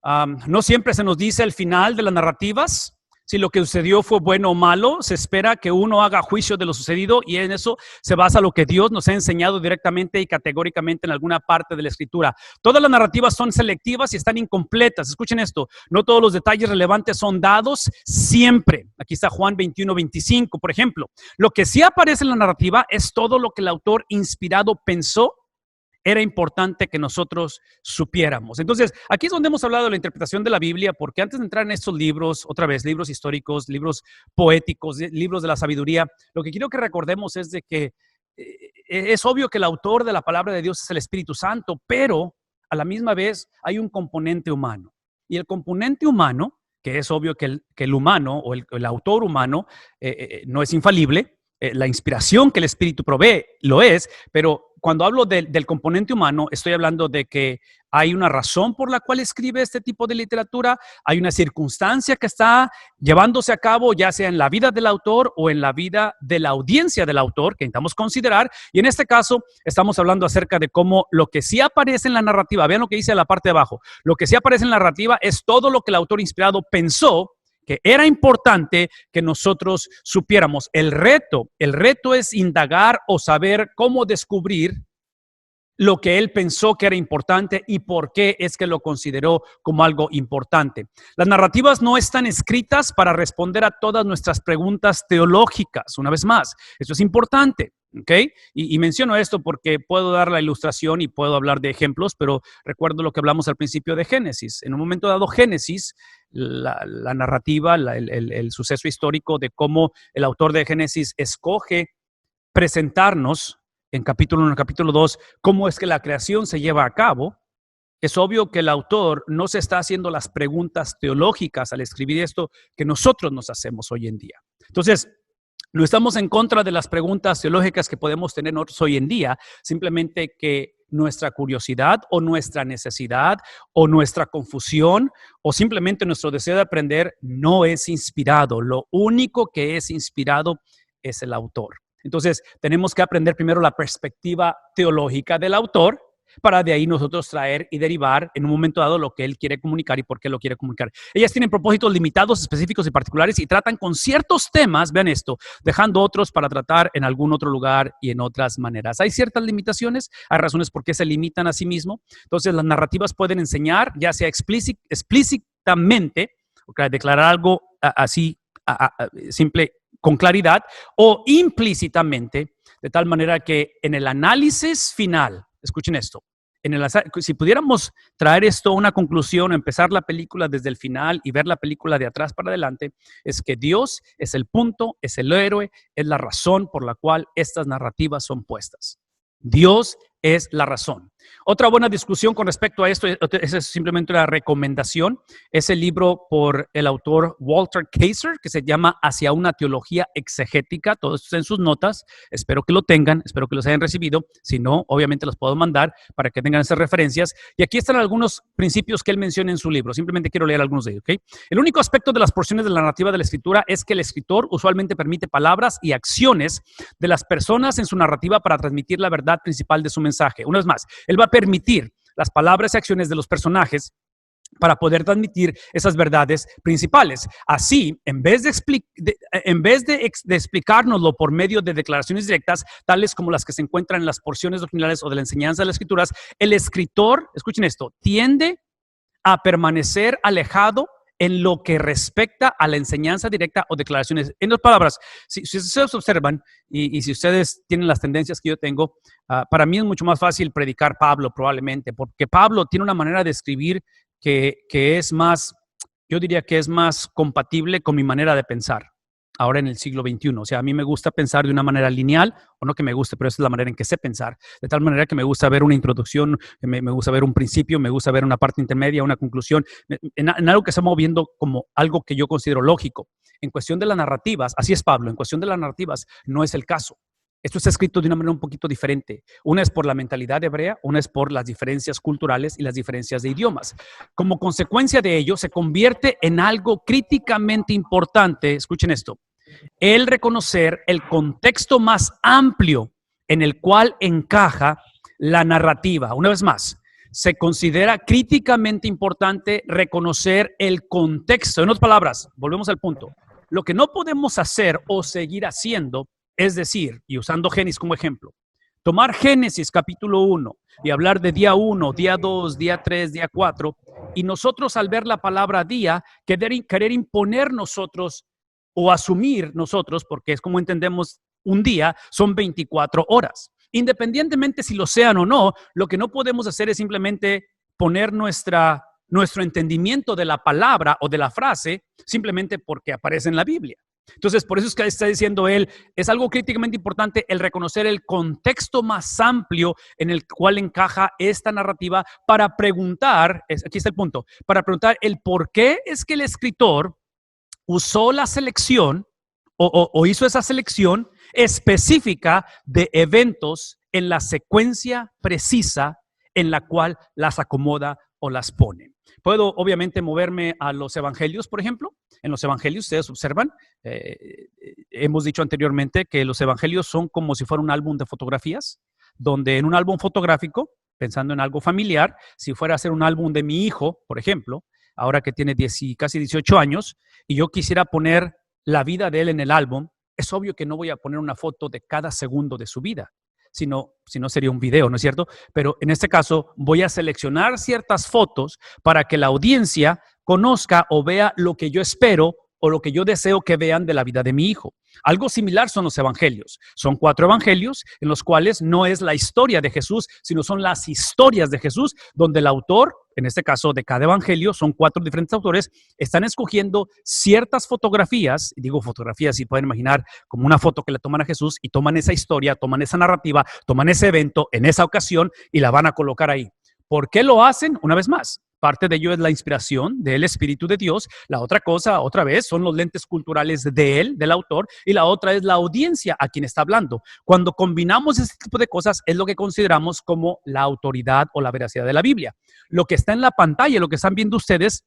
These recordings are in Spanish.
No siempre se nos dice el final de las narrativas. Si lo que sucedió fue bueno o malo, se espera que uno haga juicio de lo sucedido y en eso se basa lo que Dios nos ha enseñado directamente y categóricamente en alguna parte de la Escritura. Todas las narrativas son selectivas y están incompletas. Escuchen esto, no todos los detalles relevantes son dados siempre. Aquí está Juan 21:25, por ejemplo. Lo que sí aparece en la narrativa es todo lo que el autor inspirado pensó era importante que nosotros supiéramos. Entonces, aquí es donde hemos hablado de la interpretación de la Biblia, porque antes de entrar en estos libros, otra vez, libros históricos, libros poéticos, libros de la sabiduría, lo que quiero que recordemos es de que es obvio que el autor de la palabra de Dios es el Espíritu Santo, pero a la misma vez hay un componente humano. Y el componente humano, que es obvio que el humano o el autor humano no es infalible, la inspiración que el Espíritu provee lo es, pero cuando hablo del componente humano, estoy hablando de que hay una razón por la cual escribe este tipo de literatura, hay una circunstancia que está llevándose a cabo, ya sea en la vida del autor o en la vida de la audiencia del autor, que intentamos considerar, y en este caso estamos hablando acerca de cómo lo que sí aparece en la narrativa, vean lo que dice en la parte de abajo, lo que sí aparece en la narrativa es todo lo que el autor inspirado pensó que era importante que nosotros supiéramos. El reto es indagar o saber cómo descubrir lo que él pensó que era importante y por qué es que lo consideró como algo importante. Las narrativas no están escritas para responder a todas nuestras preguntas teológicas. Una vez más, eso es importante. ¿Okay? Y menciono esto porque puedo dar la ilustración y puedo hablar de ejemplos, pero recuerdo lo que hablamos al principio de Génesis. En un momento dado, Génesis, la narrativa, el suceso histórico de cómo el autor de Génesis escoge presentarnos en capítulo 1, capítulo 2, cómo es que la creación se lleva a cabo. Es obvio que el autor no se está haciendo las preguntas teológicas al escribir esto que nosotros nos hacemos hoy en día. Entonces, no estamos en contra de las preguntas teológicas que podemos tener nosotros hoy en día, simplemente que nuestra curiosidad o nuestra necesidad o nuestra confusión o simplemente nuestro deseo de aprender no es inspirado. Lo único que es inspirado es el autor. Entonces, tenemos que aprender primero la perspectiva teológica del autor para de ahí nosotros traer y derivar en un momento dado lo que él quiere comunicar y por qué lo quiere comunicar. Ellas tienen propósitos limitados, específicos y particulares y tratan con ciertos temas, vean esto, dejando otros para tratar en algún otro lugar y en otras maneras. Hay ciertas limitaciones, hay razones por qué se limitan a sí mismo. Entonces, las narrativas pueden enseñar, ya sea explícitamente, okay, declarar algo así simple, con claridad, o implícitamente, de tal manera que en el análisis final, escuchen esto, si pudiéramos traer esto a una conclusión, empezar la película desde el final y ver la película de atrás para adelante, es que Dios es el punto, es el héroe, es la razón por la cual estas narrativas son puestas. Dios es la razón. Otra buena discusión con respecto a esto, esa es simplemente una recomendación, es el libro por el autor Walter Kaiser, que se llama Hacia una teología exegética. Todo esto está en sus notas, espero que lo tengan, espero que los hayan recibido. Si no, obviamente los puedo mandar para que tengan esas referencias. Y aquí están algunos principios que él menciona en su libro, simplemente quiero leer algunos de ellos. ¿Okay? El único aspecto de las porciones de la narrativa de la escritura es que el escritor usualmente permite palabras y acciones de las personas en su narrativa para transmitir la verdad principal de su mensaje. Una vez más, él va a permitir las palabras y acciones de los personajes para poder transmitir esas verdades principales. Así, en vez de explicárnoslo por medio de declaraciones directas, tales como las que se encuentran en las porciones doctrinales o de la enseñanza de las Escrituras, el escritor, escuchen esto, tiende a permanecer alejado en lo que respecta a la enseñanza directa o declaraciones. En otras palabras, si ustedes observan y si ustedes tienen las tendencias que yo tengo, para mí es mucho más fácil predicar Pablo probablemente, porque Pablo tiene una manera de escribir que es más, yo diría que es más compatible con mi manera de pensar ahora en el siglo XXI. O sea, a mí me gusta pensar de una manera lineal, o no que me guste, pero esa es la manera en que sé pensar. De tal manera que me gusta ver una introducción, me gusta ver un principio, me gusta ver una parte intermedia, una conclusión, en algo que se va moviendo como algo que yo considero lógico. En cuestión de las narrativas, así es Pablo, en cuestión de las narrativas no es el caso. Esto está escrito de una manera un poquito diferente. Una es por la mentalidad hebrea, una es por las diferencias culturales y las diferencias de idiomas. Como consecuencia de ello, se convierte en algo críticamente importante, escuchen esto, el reconocer el contexto más amplio en el cual encaja la narrativa. Una vez más, se considera críticamente importante reconocer el contexto. En otras palabras, volvemos al punto. Lo que no podemos hacer o seguir haciendo es decir, y usando Génesis como ejemplo, tomar Génesis capítulo 1 y hablar de día 1, día 2, día 3, día 4, y nosotros al ver la palabra día, querer imponer nosotros o asumir nosotros, porque es como entendemos un día, son 24 horas. Independientemente si lo sean o no, lo que no podemos hacer es simplemente poner nuestro entendimiento de la palabra o de la frase simplemente porque aparece en la Biblia. Entonces, por eso es que está diciendo él, es algo críticamente importante el reconocer el contexto más amplio en el cual encaja esta narrativa para preguntar, aquí está el punto, para preguntar el por qué es que el escritor usó la selección o hizo esa selección específica de eventos en la secuencia precisa en la cual las acomoda o las pone. Puedo obviamente moverme a los evangelios, por ejemplo. En los evangelios ustedes observan, hemos dicho anteriormente que los evangelios son como si fuera un álbum de fotografías, donde en un álbum fotográfico, pensando en algo familiar, si fuera a ser un álbum de mi hijo, por ejemplo, ahora que tiene casi 18 años, y yo quisiera poner la vida de él en el álbum, es obvio que no voy a poner una foto de cada segundo de su vida, si no sería un video, ¿no es cierto? Pero en este caso voy a seleccionar ciertas fotos para que la audiencia conozca o vea lo que yo espero o lo que yo deseo que vean de la vida de mi hijo. Algo similar son los evangelios. Son 4 evangelios en los cuales no es la historia de Jesús, sino son las historias de Jesús, donde el autor, en este caso de cada evangelio, son 4 diferentes autores, están escogiendo ciertas fotografías, y digo fotografías, si pueden imaginar, como una foto que le toman a Jesús y toman esa historia, toman esa narrativa, toman ese evento en esa ocasión y la van a colocar ahí. ¿Por qué lo hacen? Una vez más, parte de ello es la inspiración del Espíritu de Dios. La otra cosa, otra vez, son los lentes culturales de él, del autor, y la otra es la audiencia a quien está hablando. Cuando combinamos este tipo de cosas es lo que consideramos como la autoridad o la veracidad de la Biblia. Lo que está en la pantalla, lo que están viendo ustedes,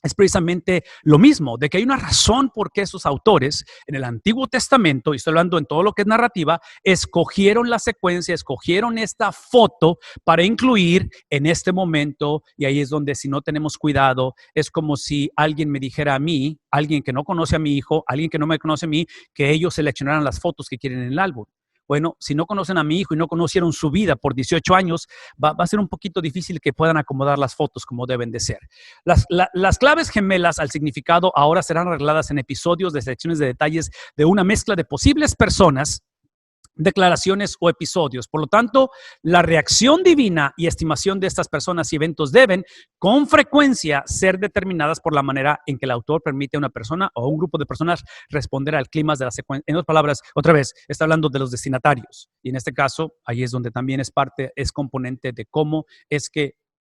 es precisamente lo mismo, de que hay una razón por qué esos autores en el Antiguo Testamento, y estoy hablando en todo lo que es narrativa, escogieron la secuencia, escogieron esta foto para incluir en este momento, y ahí es donde si no tenemos cuidado, es como si alguien me dijera a mí, alguien que no conoce a mi hijo, alguien que no me conoce a mí, que ellos seleccionaran las fotos que quieren en el álbum. Bueno, si no conocen a mi hijo y no conocieron su vida por 18 años, va a ser un poquito difícil que puedan acomodar las fotos como deben de ser. Las claves gemelas al significado ahora serán arregladas en episodios de selecciones de detalles de una mezcla de posibles personas, declaraciones o episodios. Por lo tanto, la reacción divina y estimación de estas personas y eventos deben con frecuencia ser determinadas por la manera en que el autor permite a una persona o a un grupo de personas responder al clima de la secuencia. En otras palabras, otra vez, está hablando de los destinatarios. Y en este caso, ahí es donde también es componente de cómo es que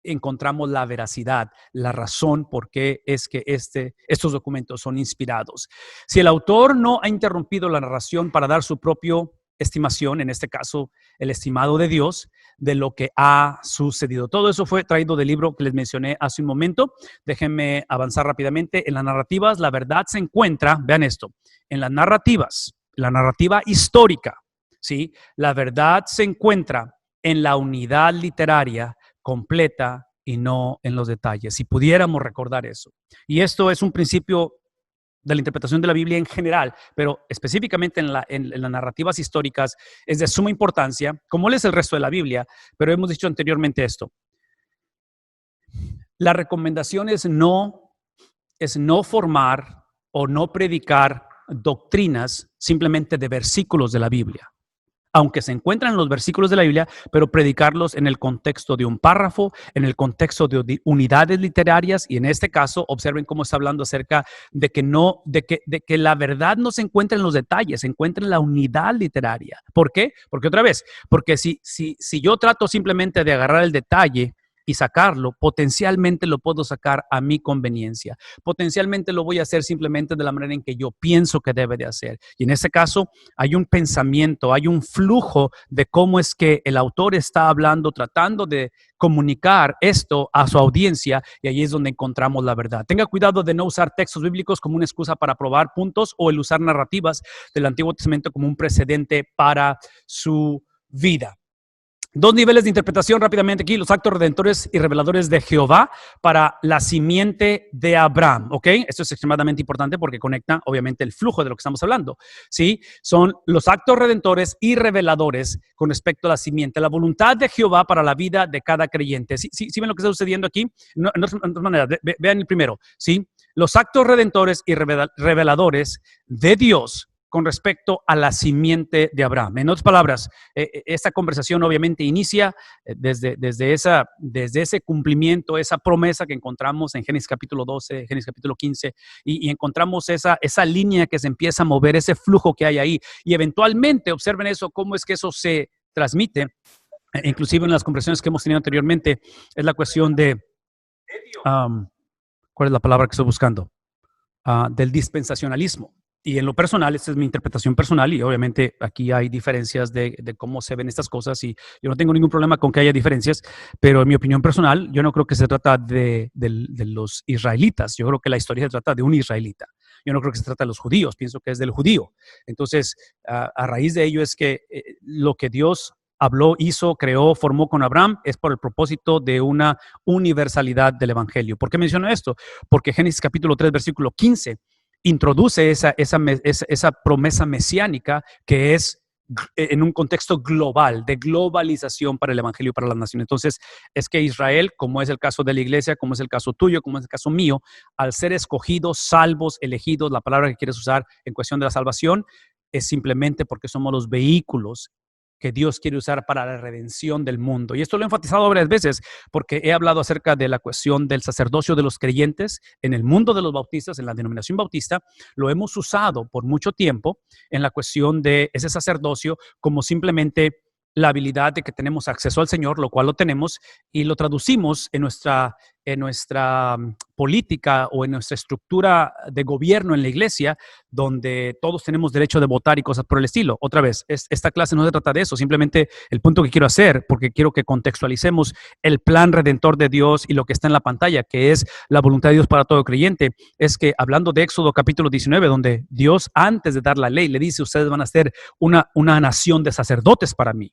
encontramos la veracidad, la razón por qué es que estos documentos son inspirados. Si el autor no ha interrumpido la narración para dar su propio estimación, en este caso el estimado de Dios, de lo que ha sucedido. Todo eso fue traído del libro que les mencioné hace un momento. Déjenme avanzar rápidamente. En las narrativas, la verdad se encuentra, vean esto, en las narrativas, la narrativa histórica, ¿sí? La verdad se encuentra en la unidad literaria completa y no en los detalles. Si pudiéramos recordar eso. Y esto es un principio de la interpretación de la Biblia en general, pero específicamente en las narrativas históricas es de suma importancia, como es el resto de la Biblia, pero hemos dicho anteriormente esto. La recomendación es no formar o no predicar doctrinas simplemente de versículos de la Biblia, aunque se encuentran en los versículos de la Biblia, pero predicarlos en el contexto de un párrafo, en el contexto de unidades literarias, y en este caso, observen cómo está hablando acerca de que la verdad no se encuentra en los detalles, se encuentra en la unidad literaria. ¿Por qué? Porque otra vez, porque si yo trato simplemente de agarrar el detalle y sacarlo, potencialmente lo puedo sacar a mi conveniencia. Potencialmente lo voy a hacer simplemente de la manera en que yo pienso que debe de hacer. Y en este caso hay un pensamiento, hay un flujo de cómo es que el autor está hablando, tratando de comunicar esto a su audiencia, y ahí es donde encontramos la verdad. Tenga cuidado de no usar textos bíblicos como una excusa para probar puntos o el usar narrativas del Antiguo Testamento como un precedente para su vida. Dos niveles de interpretación rápidamente aquí, los actos redentores y reveladores de Jehová para la simiente de Abraham, ¿ok? Esto es extremadamente importante porque conecta, obviamente, el flujo de lo que estamos hablando, ¿sí? Son los actos redentores y reveladores con respecto a la simiente, la voluntad de Jehová para la vida de cada creyente. ¿Sí ven lo que está sucediendo aquí? No, en otras maneras, vean el primero, ¿sí? Los actos redentores y reveladores de Dios con respecto a la simiente de Abraham. En otras palabras, esta conversación obviamente inicia desde ese cumplimiento, esa promesa que encontramos en Génesis capítulo 12, Génesis capítulo 15, y encontramos esa línea que se empieza a mover, ese flujo que hay ahí. Y eventualmente, observen eso, cómo es que eso se transmite, inclusive en las conversaciones que hemos tenido anteriormente, es la cuestión de, ¿cuál es la palabra que estoy buscando? Del dispensacionalismo. Y en lo personal, esta es mi interpretación personal y obviamente aquí hay diferencias de cómo se ven estas cosas y yo no tengo ningún problema con que haya diferencias, pero en mi opinión personal, yo no creo que se trata de los israelitas, yo creo que la historia se trata de un israelita. Yo no creo que se trata de los judíos, pienso que es del judío. Entonces, a raíz de ello es que lo que Dios habló, hizo, creó, formó con Abraham es por el propósito de una universalidad del evangelio. ¿Por qué menciono esto? Porque Génesis capítulo 3, versículo 15 introduce esa promesa mesiánica que es en un contexto global, de globalización para el evangelio y para las naciones. Entonces, es que Israel, como es el caso de la iglesia, como es el caso tuyo, como es el caso mío, al ser escogidos, salvos, elegidos, la palabra que quieres usar en cuestión de la salvación, es simplemente porque somos los vehículos que Dios quiere usar para la redención del mundo. Y esto lo he enfatizado varias veces porque he hablado acerca de la cuestión del sacerdocio de los creyentes en el mundo de los bautistas, en la denominación bautista. Lo hemos usado por mucho tiempo en la cuestión de ese sacerdocio como simplemente la habilidad de que tenemos acceso al Señor, lo cual lo tenemos, y lo traducimos en nuestra política o en nuestra estructura de gobierno en la iglesia, donde todos tenemos derecho de votar y cosas por el estilo. Otra vez, esta clase no se trata de eso, simplemente el punto que quiero hacer, porque quiero que contextualicemos el plan redentor de Dios y lo que está en la pantalla, que es la voluntad de Dios para todo creyente, es que hablando de Éxodo capítulo 19, donde Dios antes de dar la ley le dice, ustedes van a ser una nación de sacerdotes para mí.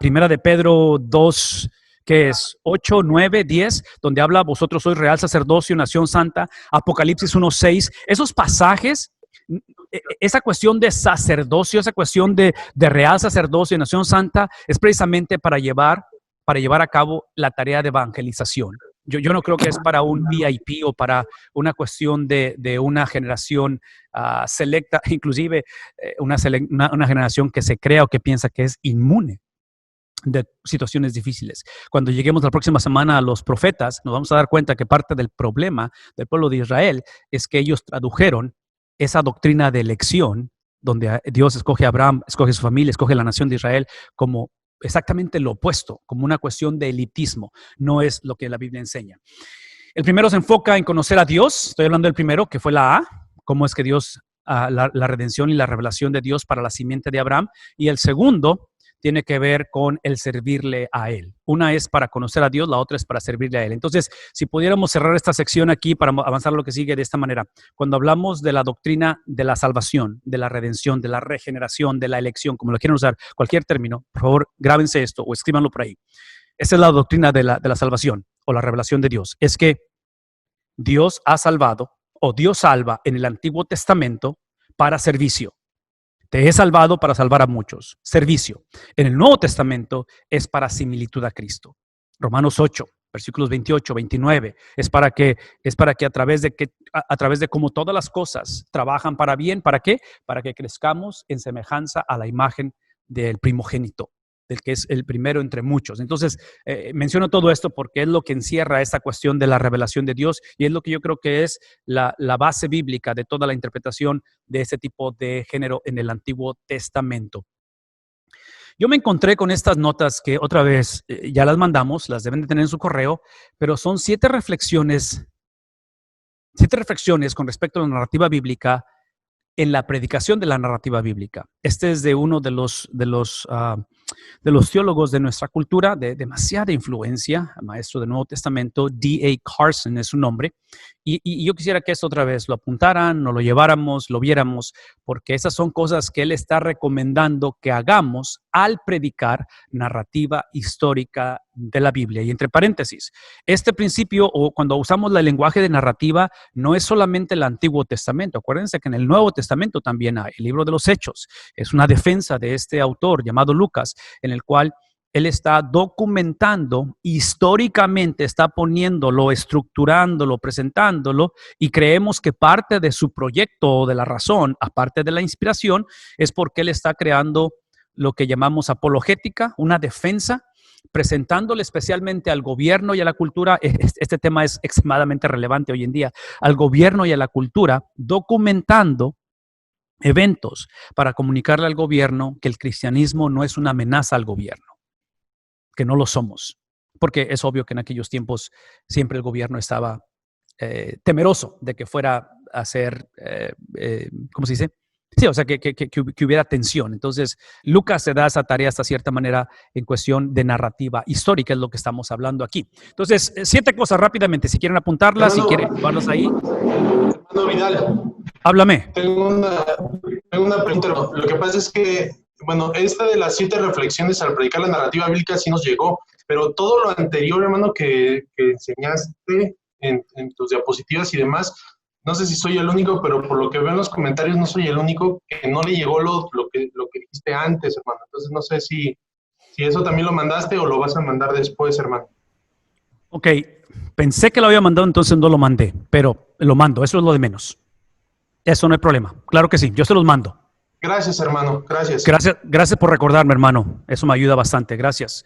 Primera de Pedro 2, que es 8, 9, 10, donde habla, vosotros sois real sacerdocio, nación santa, Apocalipsis 1, 6. Esos pasajes, esa cuestión de sacerdocio, esa cuestión de real sacerdocio, nación santa, es precisamente para llevar a cabo la tarea de evangelización. Yo no creo que es para un VIP o para una cuestión de una generación selecta, inclusive una generación que se crea o que piensa que es inmune de situaciones difíciles. Cuando lleguemos la próxima semana a los profetas, nos vamos a dar cuenta que parte del problema del pueblo de Israel es que ellos tradujeron esa doctrina de elección, donde Dios escoge a Abraham, escoge a su familia, escoge a la nación de Israel, como exactamente lo opuesto, como una cuestión de elitismo. No es lo que la Biblia enseña. El primero se enfoca en conocer a Dios. Estoy hablando del primero, que fue la A, cómo es que Dios, la redención y la revelación de Dios para la simiente de Abraham. Y el segundo tiene que ver con el servirle a Él. Una es para conocer a Dios, la otra es para servirle a Él. Entonces, si pudiéramos cerrar esta sección aquí para avanzar a lo que sigue de esta manera. Cuando hablamos de la doctrina de la salvación, de la redención, de la regeneración, de la elección, como lo quieran usar, cualquier término, por favor, grábense esto o escríbanlo por ahí. Esa es la doctrina de la salvación o la revelación de Dios. Es que Dios ha salvado o Dios salva en el Antiguo Testamento para servicio. Te he salvado para salvar a muchos. Servicio. En el Nuevo Testamento es para similitud a Cristo. Romanos 8, versículos 28, 29. Es para que a través de cómo todas las cosas trabajan para bien. ¿Para qué? Para que crezcamos en semejanza a la imagen del primogénito, del que es el primero entre muchos. Entonces, menciono todo esto porque es lo que encierra esta cuestión de la revelación de Dios y es lo que yo creo que es la base bíblica de toda la interpretación de este tipo de género en el Antiguo Testamento. Yo me encontré con estas notas que otra vez ya las mandamos, las deben de tener en su correo, pero son 7 reflexiones con respecto a la narrativa bíblica en la predicación de la narrativa bíblica. Este es de uno de los teólogos de nuestra cultura, de demasiada influencia, maestro del Nuevo Testamento, D.A. Carson es su nombre, Y yo quisiera que esto otra vez lo apuntaran, nos lo lleváramos, lo viéramos, porque esas son cosas que él está recomendando que hagamos al predicar narrativa histórica de la Biblia. Y entre paréntesis, este principio, o cuando usamos el lenguaje de narrativa, no es solamente el Antiguo Testamento. Acuérdense que en el Nuevo Testamento también hay el libro de los Hechos. Es una defensa de este autor llamado Lucas, en el cual él está documentando históricamente, está poniéndolo, estructurándolo, presentándolo, y creemos que parte de su proyecto o de la razón, aparte de la inspiración, es porque él está creando lo que llamamos apologética, una defensa, presentándole especialmente al gobierno y a la cultura. Este tema es extremadamente relevante hoy en día, al gobierno y a la cultura, documentando eventos para comunicarle al gobierno que el cristianismo no es una amenaza al gobierno, que no lo somos, porque es obvio que en aquellos tiempos siempre el gobierno estaba temeroso de que fuera a ser, ¿cómo se dice? Sí, o sea, que hubiera tensión. Entonces, Lucas se da esa tarea hasta cierta manera en cuestión de narrativa histórica, es lo que estamos hablando aquí. Entonces, 7 cosas rápidamente, si quieren apuntarlas, si quieren llevarlas ahí. Hermano Vidal, Háblame. tengo una pregunta. Lo que pasa es que, bueno, esta de las 7 reflexiones al predicar la narrativa bíblica sí nos llegó, pero todo lo anterior, hermano, que enseñaste en tus diapositivas y demás, no sé si soy el único, pero por lo que veo en los comentarios no soy el único que no le llegó lo que dijiste antes, hermano. Entonces no sé si eso también lo mandaste o lo vas a mandar después, hermano. Ok, pensé que lo había mandado, entonces no lo mandé, pero lo mando, eso es lo de menos. Eso no hay problema. Claro que sí, yo se los mando. Gracias, hermano, gracias. Gracias por recordarme, hermano. Eso me ayuda bastante, gracias.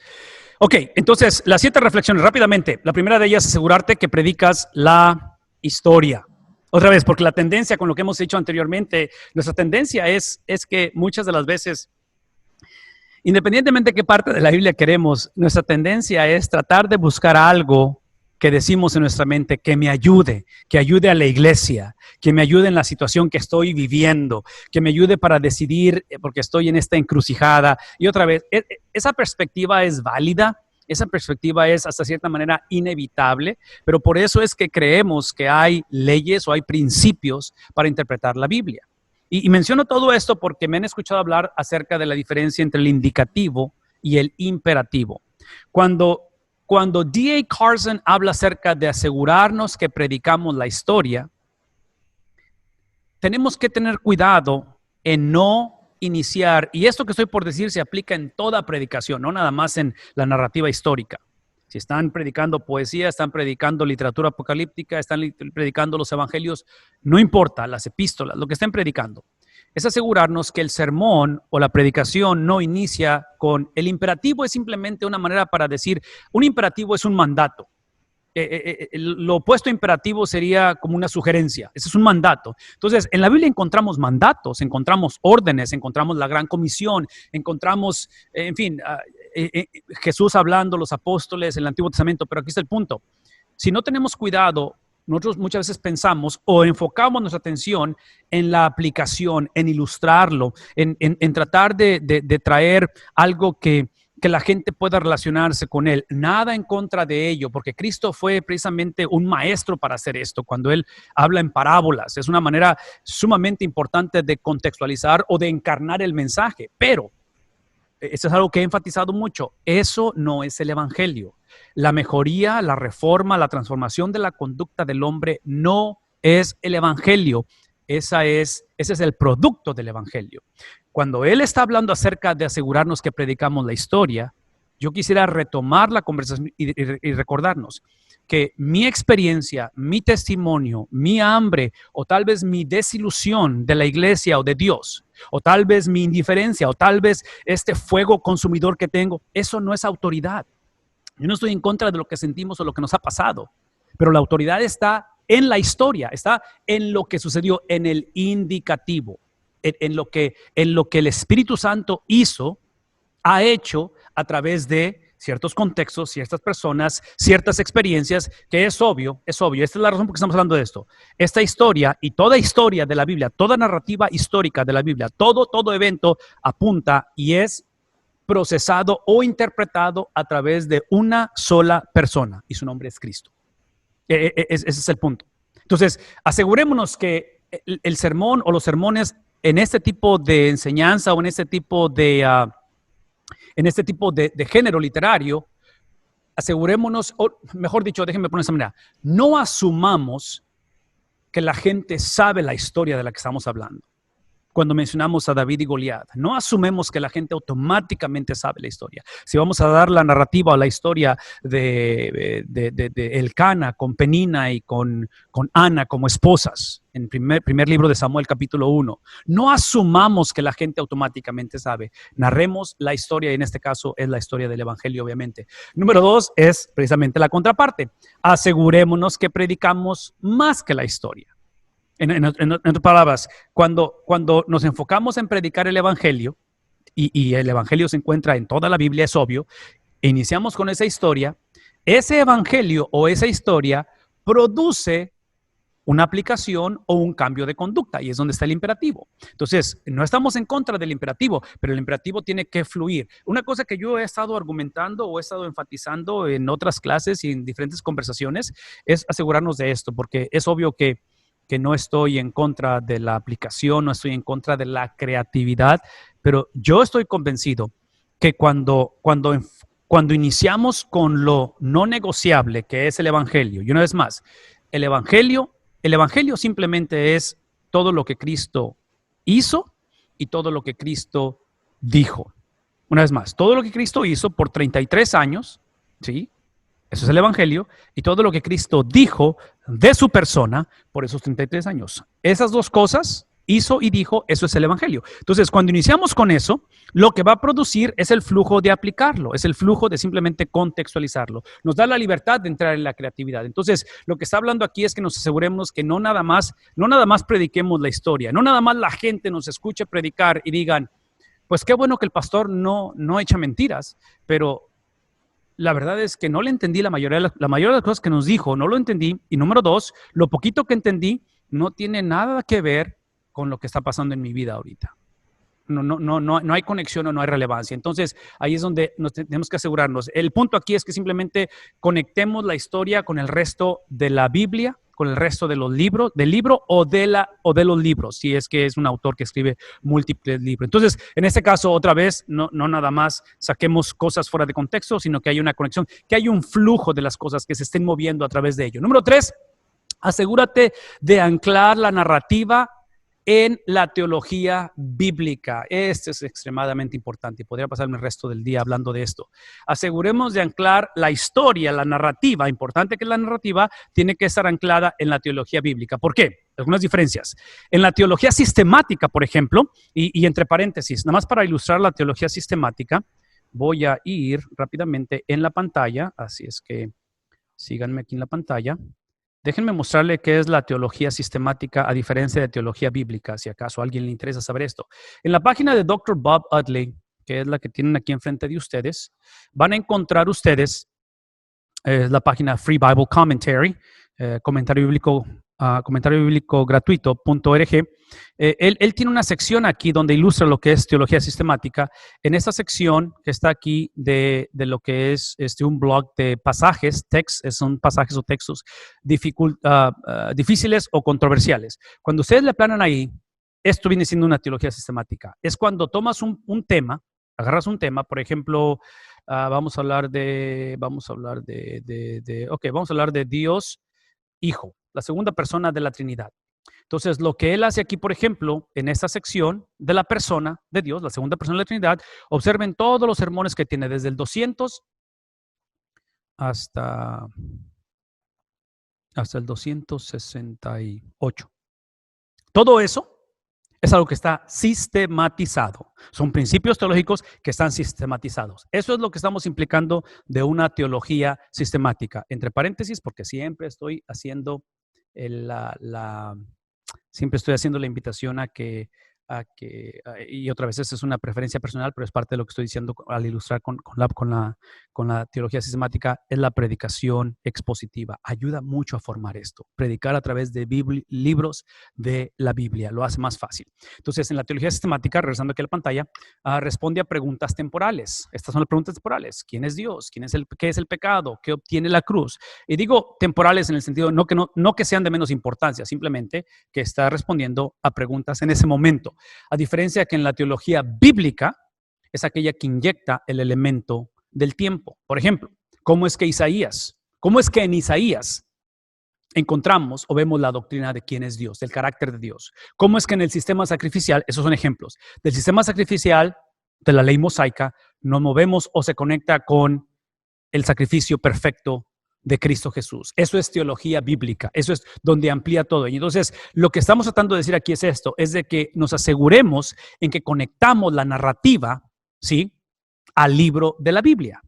Ok, entonces, las 7 reflexiones, rápidamente. La primera de ellas es asegurarte que predicas la historia. Otra vez, porque la tendencia, con lo que hemos dicho anteriormente, nuestra tendencia es que muchas de las veces, independientemente de qué parte de la Biblia queremos, nuestra tendencia es tratar de buscar algo que decimos en nuestra mente, que me ayude, que ayude a la iglesia, que me ayude en la situación que estoy viviendo, que me ayude para decidir porque estoy en esta encrucijada. Y otra vez, esa perspectiva es válida, esa perspectiva es hasta cierta manera inevitable, pero por eso es que creemos que hay leyes o hay principios para interpretar la Biblia. Y menciono todo esto porque me han escuchado hablar acerca de la diferencia entre el indicativo y el imperativo. Cuando D.A. Carson habla acerca de asegurarnos que predicamos la historia, tenemos que tener cuidado en no iniciar, y esto que estoy por decir se aplica en toda predicación, no nada más en la narrativa histórica. Si están predicando poesía, están predicando literatura apocalíptica, están predicando los evangelios, no importa, las epístolas, lo que estén predicando, es asegurarnos que el sermón o la predicación no inicia con el imperativo. Es simplemente una manera para decir, un imperativo es un mandato. Lo opuesto a imperativo sería como una sugerencia. Ese es un mandato. Entonces, en la Biblia encontramos mandatos, encontramos órdenes, encontramos la gran comisión, encontramos, en fin, Jesús hablando, los apóstoles, el Antiguo Testamento. Pero aquí está el punto. Si no tenemos cuidado, nosotros muchas veces pensamos o enfocamos nuestra atención en la aplicación, en ilustrarlo, en tratar de traer algo que la gente pueda relacionarse con él. Nada en contra de ello, porque Cristo fue precisamente un maestro para hacer esto. Cuando él habla en parábolas, es una manera sumamente importante de contextualizar o de encarnar el mensaje. Pero, eso es algo que he enfatizado mucho, eso no es el evangelio. La mejoría, la reforma, la transformación de la conducta del hombre no es el evangelio. Ese es el producto del evangelio. Cuando él está hablando acerca de asegurarnos que predicamos la historia, yo quisiera retomar la conversación y recordarnos que mi experiencia, mi testimonio, mi hambre o tal vez mi desilusión de la iglesia o de Dios, o tal vez mi indiferencia o tal vez este fuego consumidor que tengo, eso no es autoridad. Yo no estoy en contra de lo que sentimos o lo que nos ha pasado, pero la autoridad está en la historia, está en lo que sucedió, en el indicativo, en lo que el Espíritu Santo hizo, ha hecho a través de ciertos contextos, ciertas personas, ciertas experiencias, que es obvio. Esta es la razón por la que estamos hablando de esto. Esta historia y toda historia de la Biblia, toda narrativa histórica de la Biblia, todo evento apunta y es procesado o interpretado a través de una sola persona, y su nombre es Cristo. Ese es el punto. Entonces, asegurémonos que el sermón o los sermones en este tipo de enseñanza o en este tipo de género literario, asegurémonos, o mejor dicho, déjenme poner de esta manera, no asumamos que la gente sabe la historia de la que estamos hablando. Cuando mencionamos a David y Goliat, no asumemos que la gente automáticamente sabe la historia. Si vamos a dar la narrativa o la historia de Elcana con Penina y con Ana como esposas, en primer libro de Samuel, capítulo 1, no asumamos que la gente automáticamente sabe. Narremos la historia, y en este caso es la historia del Evangelio, obviamente. Número 2 es precisamente la contraparte. Asegurémonos que predicamos más que la historia. En otras palabras, cuando nos enfocamos en predicar el Evangelio, y el Evangelio se encuentra en toda la Biblia, es obvio, iniciamos con esa historia, ese Evangelio o esa historia produce una aplicación o un cambio de conducta, y es donde está el imperativo. Entonces, no estamos en contra del imperativo, pero el imperativo tiene que fluir. Una cosa que yo he estado argumentando o he estado enfatizando en otras clases y en diferentes conversaciones es asegurarnos de esto, porque es obvio que no estoy en contra de la aplicación, no estoy en contra de la creatividad, pero yo estoy convencido que cuando iniciamos con lo no negociable, que es el Evangelio, y una vez más, el Evangelio simplemente es todo lo que Cristo hizo y todo lo que Cristo dijo. Una vez más, todo lo que Cristo hizo por 33 años, ¿sí? Eso es el Evangelio, y todo lo que Cristo dijo de su persona por esos 33 años. Esas dos cosas, hizo y dijo, eso es el Evangelio. Entonces, cuando iniciamos con eso, lo que va a producir es el flujo de aplicarlo, es el flujo de simplemente contextualizarlo. Nos da la libertad de entrar en la creatividad. Entonces, lo que está hablando aquí es que nos aseguremos que no nada más prediquemos la historia, no nada más la gente nos escuche predicar y digan, pues qué bueno que el pastor no echa mentiras, pero la verdad es que no le entendí la mayoría de las cosas que nos dijo, no lo entendí. Y número 2, lo poquito que entendí no tiene nada que ver con lo que está pasando en mi vida ahorita. No hay conexión o no hay relevancia. Entonces, ahí es donde nos tenemos que asegurarnos. El punto aquí es que simplemente conectemos la historia con el resto de la Biblia, con el resto de los libros, del libro o de los libros, si es que es un autor que escribe múltiples libros. Entonces, en este caso, otra vez, no nada más saquemos cosas fuera de contexto, sino que hay una conexión, que hay un flujo de las cosas que se estén moviendo a través de ello. Número 3, asegúrate de anclar la narrativa en la teología bíblica. Este es extremadamente importante y podría pasarme el resto del día hablando de esto. Aseguremos de anclar la historia, la narrativa, importante que la narrativa tiene que estar anclada en la teología bíblica. ¿Por qué? Algunas diferencias. En la teología sistemática, por ejemplo, y entre paréntesis, nada más para ilustrar la teología sistemática, voy a ir rápidamente en la pantalla, así es que síganme aquí en la pantalla. Déjenme mostrarle qué es la teología sistemática a diferencia de teología bíblica, si acaso a alguien le interesa saber esto. En la página de Dr. Bob Utley, que es la que tienen aquí enfrente de ustedes, van a encontrar ustedes la página Free Bible Commentary, comentario bíblico gratuito.org. Él tiene una sección aquí donde ilustra lo que es teología sistemática. En esta sección que está aquí de lo que es un blog de pasajes, son pasajes o textos difíciles o controversiales. Cuando ustedes le planan ahí, esto viene siendo una teología sistemática. Es cuando tomas un tema, agarras un tema, por ejemplo, vamos a hablar de Dios Hijo, la segunda persona de la Trinidad. Entonces, lo que él hace aquí, por ejemplo, en esta sección de la persona de Dios, la segunda persona de la Trinidad, observen todos los sermones que tiene, desde el 200 hasta el 268. Todo eso es algo que está sistematizado. Son principios teológicos que están sistematizados. Eso es lo que estamos implicando de una teología sistemática. Entre paréntesis, porque siempre estoy haciendo la invitación a que y otra vez, esa es una preferencia personal, pero es parte de lo que estoy diciendo al ilustrar con la teología sistemática, es la predicación expositiva. Ayuda mucho a formar esto. Predicar a través de libros de la Biblia lo hace más fácil. Entonces, en la teología sistemática, regresando aquí a la pantalla, responde a preguntas temporales. Estas son las preguntas temporales. ¿Quién es Dios? ¿Qué es el pecado? ¿Qué obtiene la cruz? Y digo temporales en el sentido no que sean de menos importancia, simplemente que está respondiendo a preguntas en ese momento. A diferencia que en la teología bíblica es aquella que inyecta el elemento del tiempo. Por ejemplo, ¿cómo es que en Isaías encontramos o vemos la doctrina de quién es Dios, del carácter de Dios? ¿Cómo es que en el sistema sacrificial, esos son ejemplos, del sistema sacrificial de la ley mosaica, nos movemos o se conecta con el sacrificio perfecto de Cristo Jesús? Eso es teología bíblica, eso es donde amplía todo. Y entonces, lo que estamos tratando de decir aquí es esto, es de que nos aseguremos en que conectamos la narrativa, ¿sí?, al libro de la Biblia.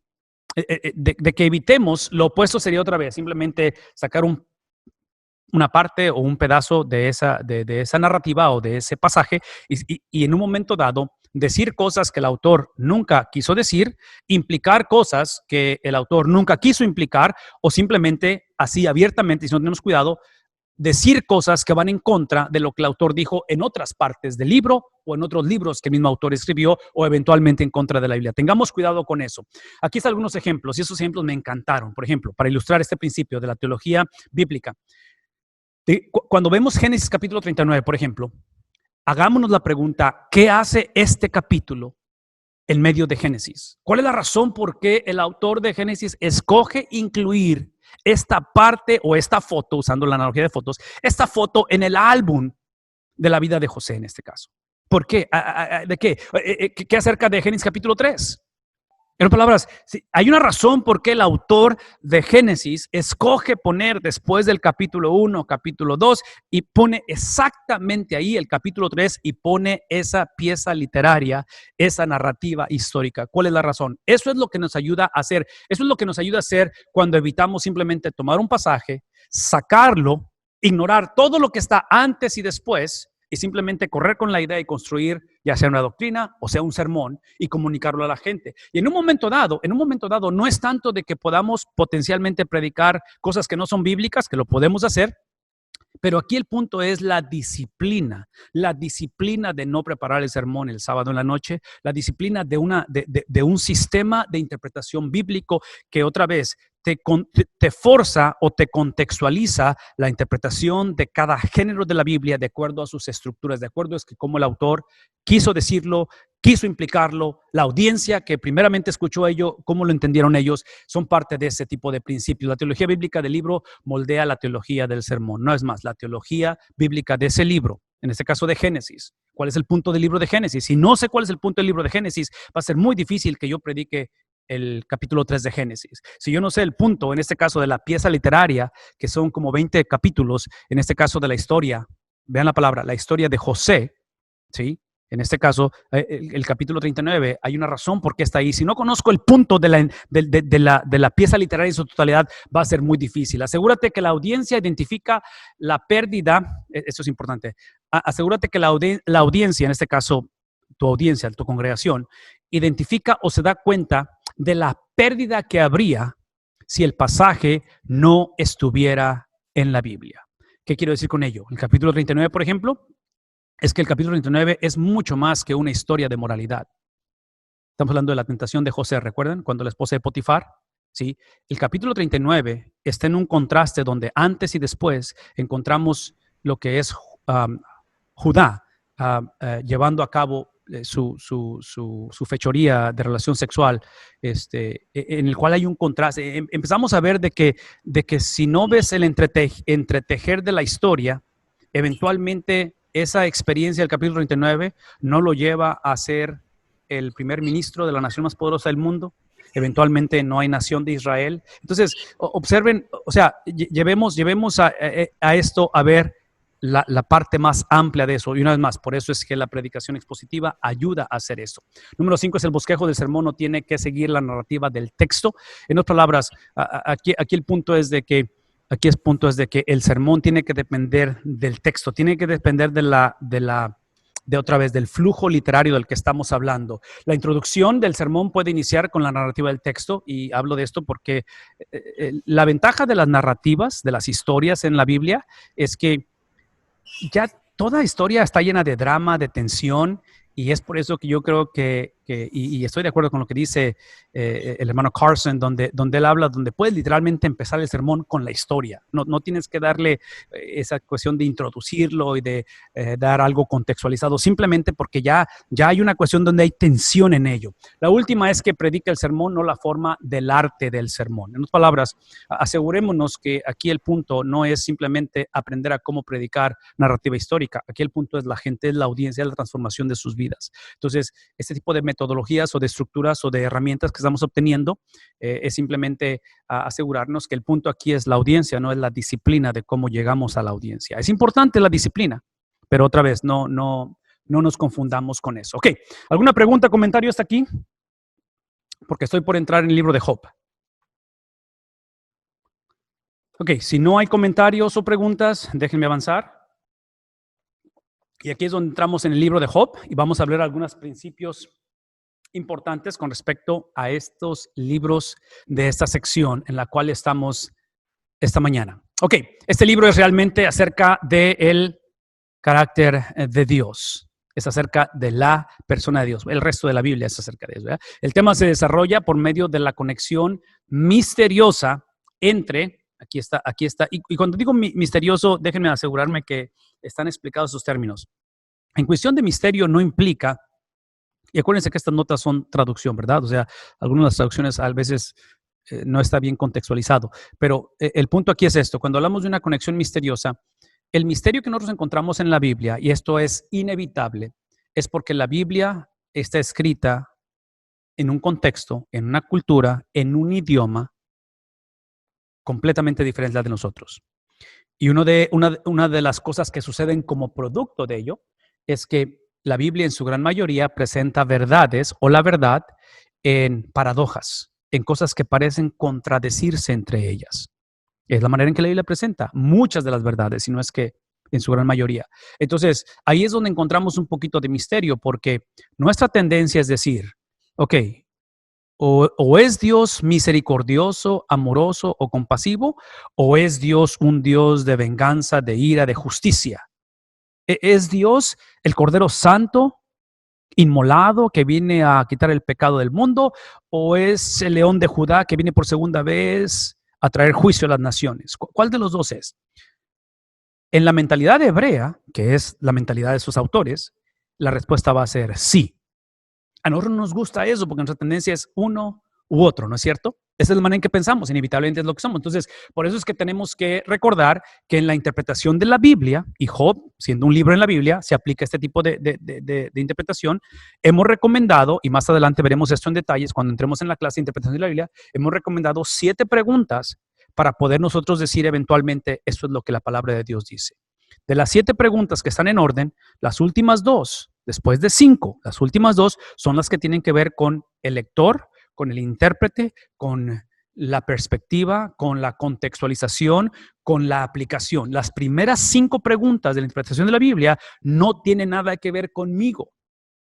De que evitemos, lo opuesto sería otra vez, simplemente sacar una parte o un pedazo de esa narrativa o de ese pasaje y en un momento dado decir cosas que el autor nunca quiso decir, implicar cosas que el autor nunca quiso implicar, o simplemente así abiertamente, si no tenemos cuidado, decir cosas que van en contra de lo que el autor dijo en otras partes del libro o en otros libros que el mismo autor escribió, o eventualmente en contra de la Biblia. Tengamos cuidado con eso. Aquí están algunos ejemplos y esos ejemplos me encantaron. Por ejemplo, para ilustrar este principio de la teología bíblica. Cuando vemos Génesis capítulo 39, por ejemplo, hagámonos la pregunta, ¿qué hace este capítulo en medio de Génesis? ¿Cuál es la razón por qué el autor de Génesis escoge incluir esta parte o esta foto, usando la analogía de fotos, esta foto en el álbum de la vida de José en este caso? ¿Por qué? ¿De qué? ¿Qué acerca de Génesis capítulo 3? En otras palabras, hay una razón por qué el autor de Génesis escoge poner después del capítulo 1, capítulo 2 y pone exactamente ahí el capítulo 3 y pone esa pieza literaria, esa narrativa histórica. ¿Cuál es la razón? Eso es lo que nos ayuda a hacer. Eso es lo que nos ayuda a hacer cuando evitamos simplemente tomar un pasaje, sacarlo, ignorar todo lo que está antes y después y simplemente correr con la idea y construir ya sea una doctrina o sea un sermón y comunicarlo a la gente. Y en un momento dado no es tanto de que podamos potencialmente predicar cosas que no son bíblicas, que lo podemos hacer, pero aquí el punto es la disciplina de no preparar el sermón el sábado en la noche, la disciplina de un sistema de interpretación bíblico que otra vez te forza o te contextualiza la interpretación de cada género de la Biblia de acuerdo a sus estructuras, de acuerdo a cómo el autor quiso decirlo, quiso implicarlo, la audiencia que primeramente escuchó ello, cómo lo entendieron ellos, son parte de ese tipo de principios. La teología bíblica del libro moldea la teología del sermón. No es más, la teología bíblica de ese libro, en este caso de Génesis. ¿Cuál es el punto del libro de Génesis? Si no sé cuál es el punto del libro de Génesis, va a ser muy difícil que yo predique el capítulo 3 de Génesis. Si yo no sé el punto, en este caso de la pieza literaria, que son como 20 capítulos, en este caso de la historia, vean la palabra, la historia de José, ¿sí? En este caso, el capítulo 39, hay una razón por qué está ahí. Si no conozco el punto de la pieza literaria en su totalidad, va a ser muy difícil. Asegúrate que la audiencia identifica la pérdida, esto es importante, asegúrate que la audiencia, en este caso tu audiencia, tu congregación, identifica o se da cuenta de la pérdida que habría si el pasaje no estuviera en la Biblia. ¿Qué quiero decir con ello? El capítulo 39, por ejemplo, es que el capítulo 39 es mucho más que una historia de moralidad. Estamos hablando de la tentación de José, ¿recuerdan? Cuando la esposa de Potifar, ¿sí? El capítulo 39 está en un contraste donde antes y después encontramos lo que es Judá llevando a cabo su fechoría de relación sexual, en el cual hay un contraste. Empezamos a ver de que si no ves el entretejer de la historia, eventualmente esa experiencia del capítulo 39 no lo lleva a ser el primer ministro de la nación más poderosa del mundo. Eventualmente no hay nación de Israel. Entonces, observen, o sea, llevemos a esto a ver la parte más amplia de eso. Y una vez más, por eso es que la predicación expositiva ayuda a hacer eso. Número 5 es el bosquejo del sermón, no tiene que seguir la narrativa del texto. En otras palabras, aquí el punto es de que el sermón tiene que depender del texto, tiene que depender de la de otra vez del flujo literario del que estamos hablando. La introducción del sermón puede iniciar con la narrativa del texto, y hablo de esto porque la ventaja de las narrativas, de las historias en la Biblia, es que ya toda historia está llena de drama, de tensión, y es por eso que yo creo y estoy de acuerdo con lo que dice el hermano Carson, donde él habla, donde puedes literalmente empezar el sermón con la historia. No tienes que darle esa cuestión de introducirlo y de dar algo contextualizado, simplemente porque ya hay una cuestión donde hay tensión en ello. La última es que predica el sermón, no la forma del arte del sermón. En otras palabras, asegurémonos que aquí el punto no es simplemente aprender a cómo predicar narrativa histórica. Aquí el punto es la gente, es la audiencia, es la transformación de sus vidas. Entonces, este tipo de metodologías o de estructuras o de herramientas que estamos obteniendo es simplemente asegurarnos que el punto aquí es la audiencia, no es la disciplina de cómo llegamos a la audiencia. Es importante la disciplina, pero otra vez, no nos confundamos con eso. Ok, ¿alguna pregunta, comentario hasta aquí? Porque estoy por entrar en el libro de Job. Ok, si no hay comentarios o preguntas, déjenme avanzar. Y aquí es donde entramos en el libro de Job y vamos a hablar algunos principios importantes con respecto a estos libros de esta sección en la cual estamos esta mañana. Ok, este libro es realmente acerca del carácter de Dios. Es acerca de la persona de Dios. El resto de la Biblia es acerca de eso, ¿verdad? El tema se desarrolla por medio de la conexión misteriosa entre, aquí está, y cuando digo misterioso, déjenme asegurarme que están explicados sus términos. En cuestión de misterio no implica, y acuérdense que estas notas son traducción, ¿verdad? O sea, algunas de las traducciones a veces no está bien contextualizado, pero el punto aquí es esto: cuando hablamos de una conexión misteriosa, el misterio que nosotros encontramos en la Biblia, y esto es inevitable, es porque la Biblia está escrita en un contexto, en una cultura, en un idioma completamente diferente al de nosotros. Y una de las cosas que suceden como producto de ello es que la Biblia en su gran mayoría presenta verdades o la verdad en paradojas, en cosas que parecen contradecirse entre ellas. Es la manera en que la Biblia presenta muchas de las verdades, si no es que en su gran mayoría. Entonces, ahí es donde encontramos un poquito de misterio, porque nuestra tendencia es decir, ok, o es Dios misericordioso, amoroso o compasivo, o es Dios un Dios de venganza, de ira, de justicia. ¿Es Dios el Cordero Santo, inmolado, que viene a quitar el pecado del mundo? ¿O es el León de Judá que viene por segunda vez a traer juicio a las naciones? ¿Cuál de los dos es? En la mentalidad hebrea, que es la mentalidad de sus autores, la respuesta va a ser sí. A nosotros nos gusta eso porque nuestra tendencia es uno u otro, ¿no es cierto? Esa es la manera en que pensamos, inevitablemente es lo que somos. Entonces, por eso es que tenemos que recordar que en la interpretación de la Biblia, y Job, siendo un libro en la Biblia, se aplica este tipo de interpretación. Hemos recomendado, y más adelante veremos esto en detalles cuando entremos en la clase de interpretación de la Biblia, hemos recomendado 7 preguntas para poder nosotros decir eventualmente esto es lo que la palabra de Dios dice. De las 7 preguntas que están en orden, las últimas 2, después de 5, las últimas 2 son las que tienen que ver con el lector, con el intérprete, con la perspectiva, con la contextualización, con la aplicación. Las primeras 5 preguntas de la interpretación de la Biblia no tienen nada que ver conmigo.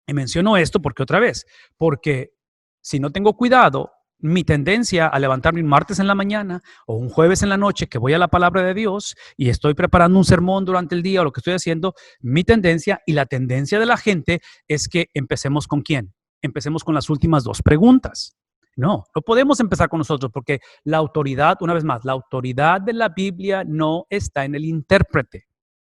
Y menciono esto porque otra vez, porque si no tengo cuidado, mi tendencia a levantarme un martes en la mañana o un jueves en la noche que voy a la palabra de Dios y estoy preparando un sermón durante el día o lo que estoy haciendo, mi tendencia y la tendencia de la gente es que empecemos ¿con quién? Empecemos con las últimas 2 preguntas. No podemos empezar con nosotros porque la autoridad, una vez más, la autoridad de la Biblia no está en el intérprete.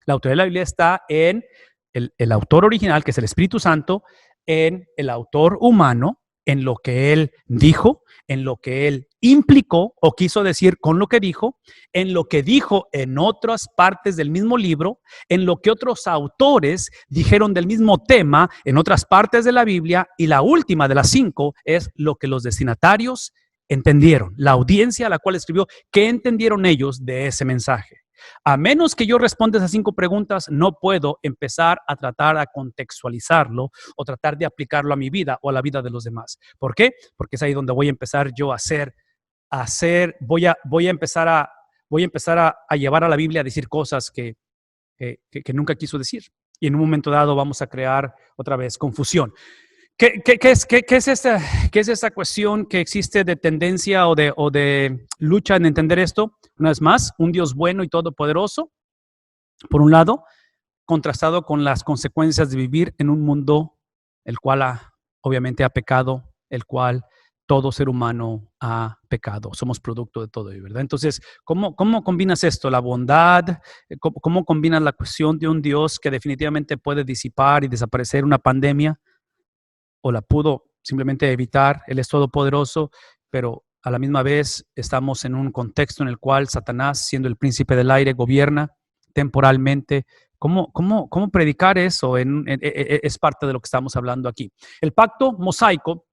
La autoridad de la Biblia está en el autor original, que es el Espíritu Santo, en el autor humano, en lo que él dijo, en lo que él implicó o quiso decir con lo que dijo, en lo que dijo en otras partes del mismo libro, en lo que otros autores dijeron del mismo tema en otras partes de la Biblia, y la última de las 5 es lo que los destinatarios entendieron, la audiencia a la cual escribió, ¿qué entendieron ellos de ese mensaje? A menos que yo responda esas 5 preguntas, no puedo empezar a tratar de contextualizarlo o tratar de aplicarlo a mi vida o a la vida de los demás. ¿Por qué? Porque es ahí donde voy a empezar yo voy a empezar a llevar a la Biblia a decir cosas que nunca quiso decir. y en un momento dado vamos a crear otra vez confusión. ¿Qué es esta cuestión que existe de tendencia o de lucha en entender esto? Una vez más, un Dios bueno y todopoderoso, por un lado, contrastado con las consecuencias de vivir en un mundo el cual obviamente ha pecado, el cual todo ser humano ha pecado. Somos producto de todo ello, ¿verdad? Entonces, ¿cómo combinas esto? La bondad, ¿cómo combinas la cuestión de un Dios que definitivamente puede disipar y desaparecer una pandemia? O la pudo simplemente evitar, Él es todopoderoso, pero a la misma vez estamos en un contexto en el cual Satanás, siendo el príncipe del aire, gobierna temporalmente. ¿Cómo predicar eso? Es parte de lo que estamos hablando aquí. El pacto mosaico,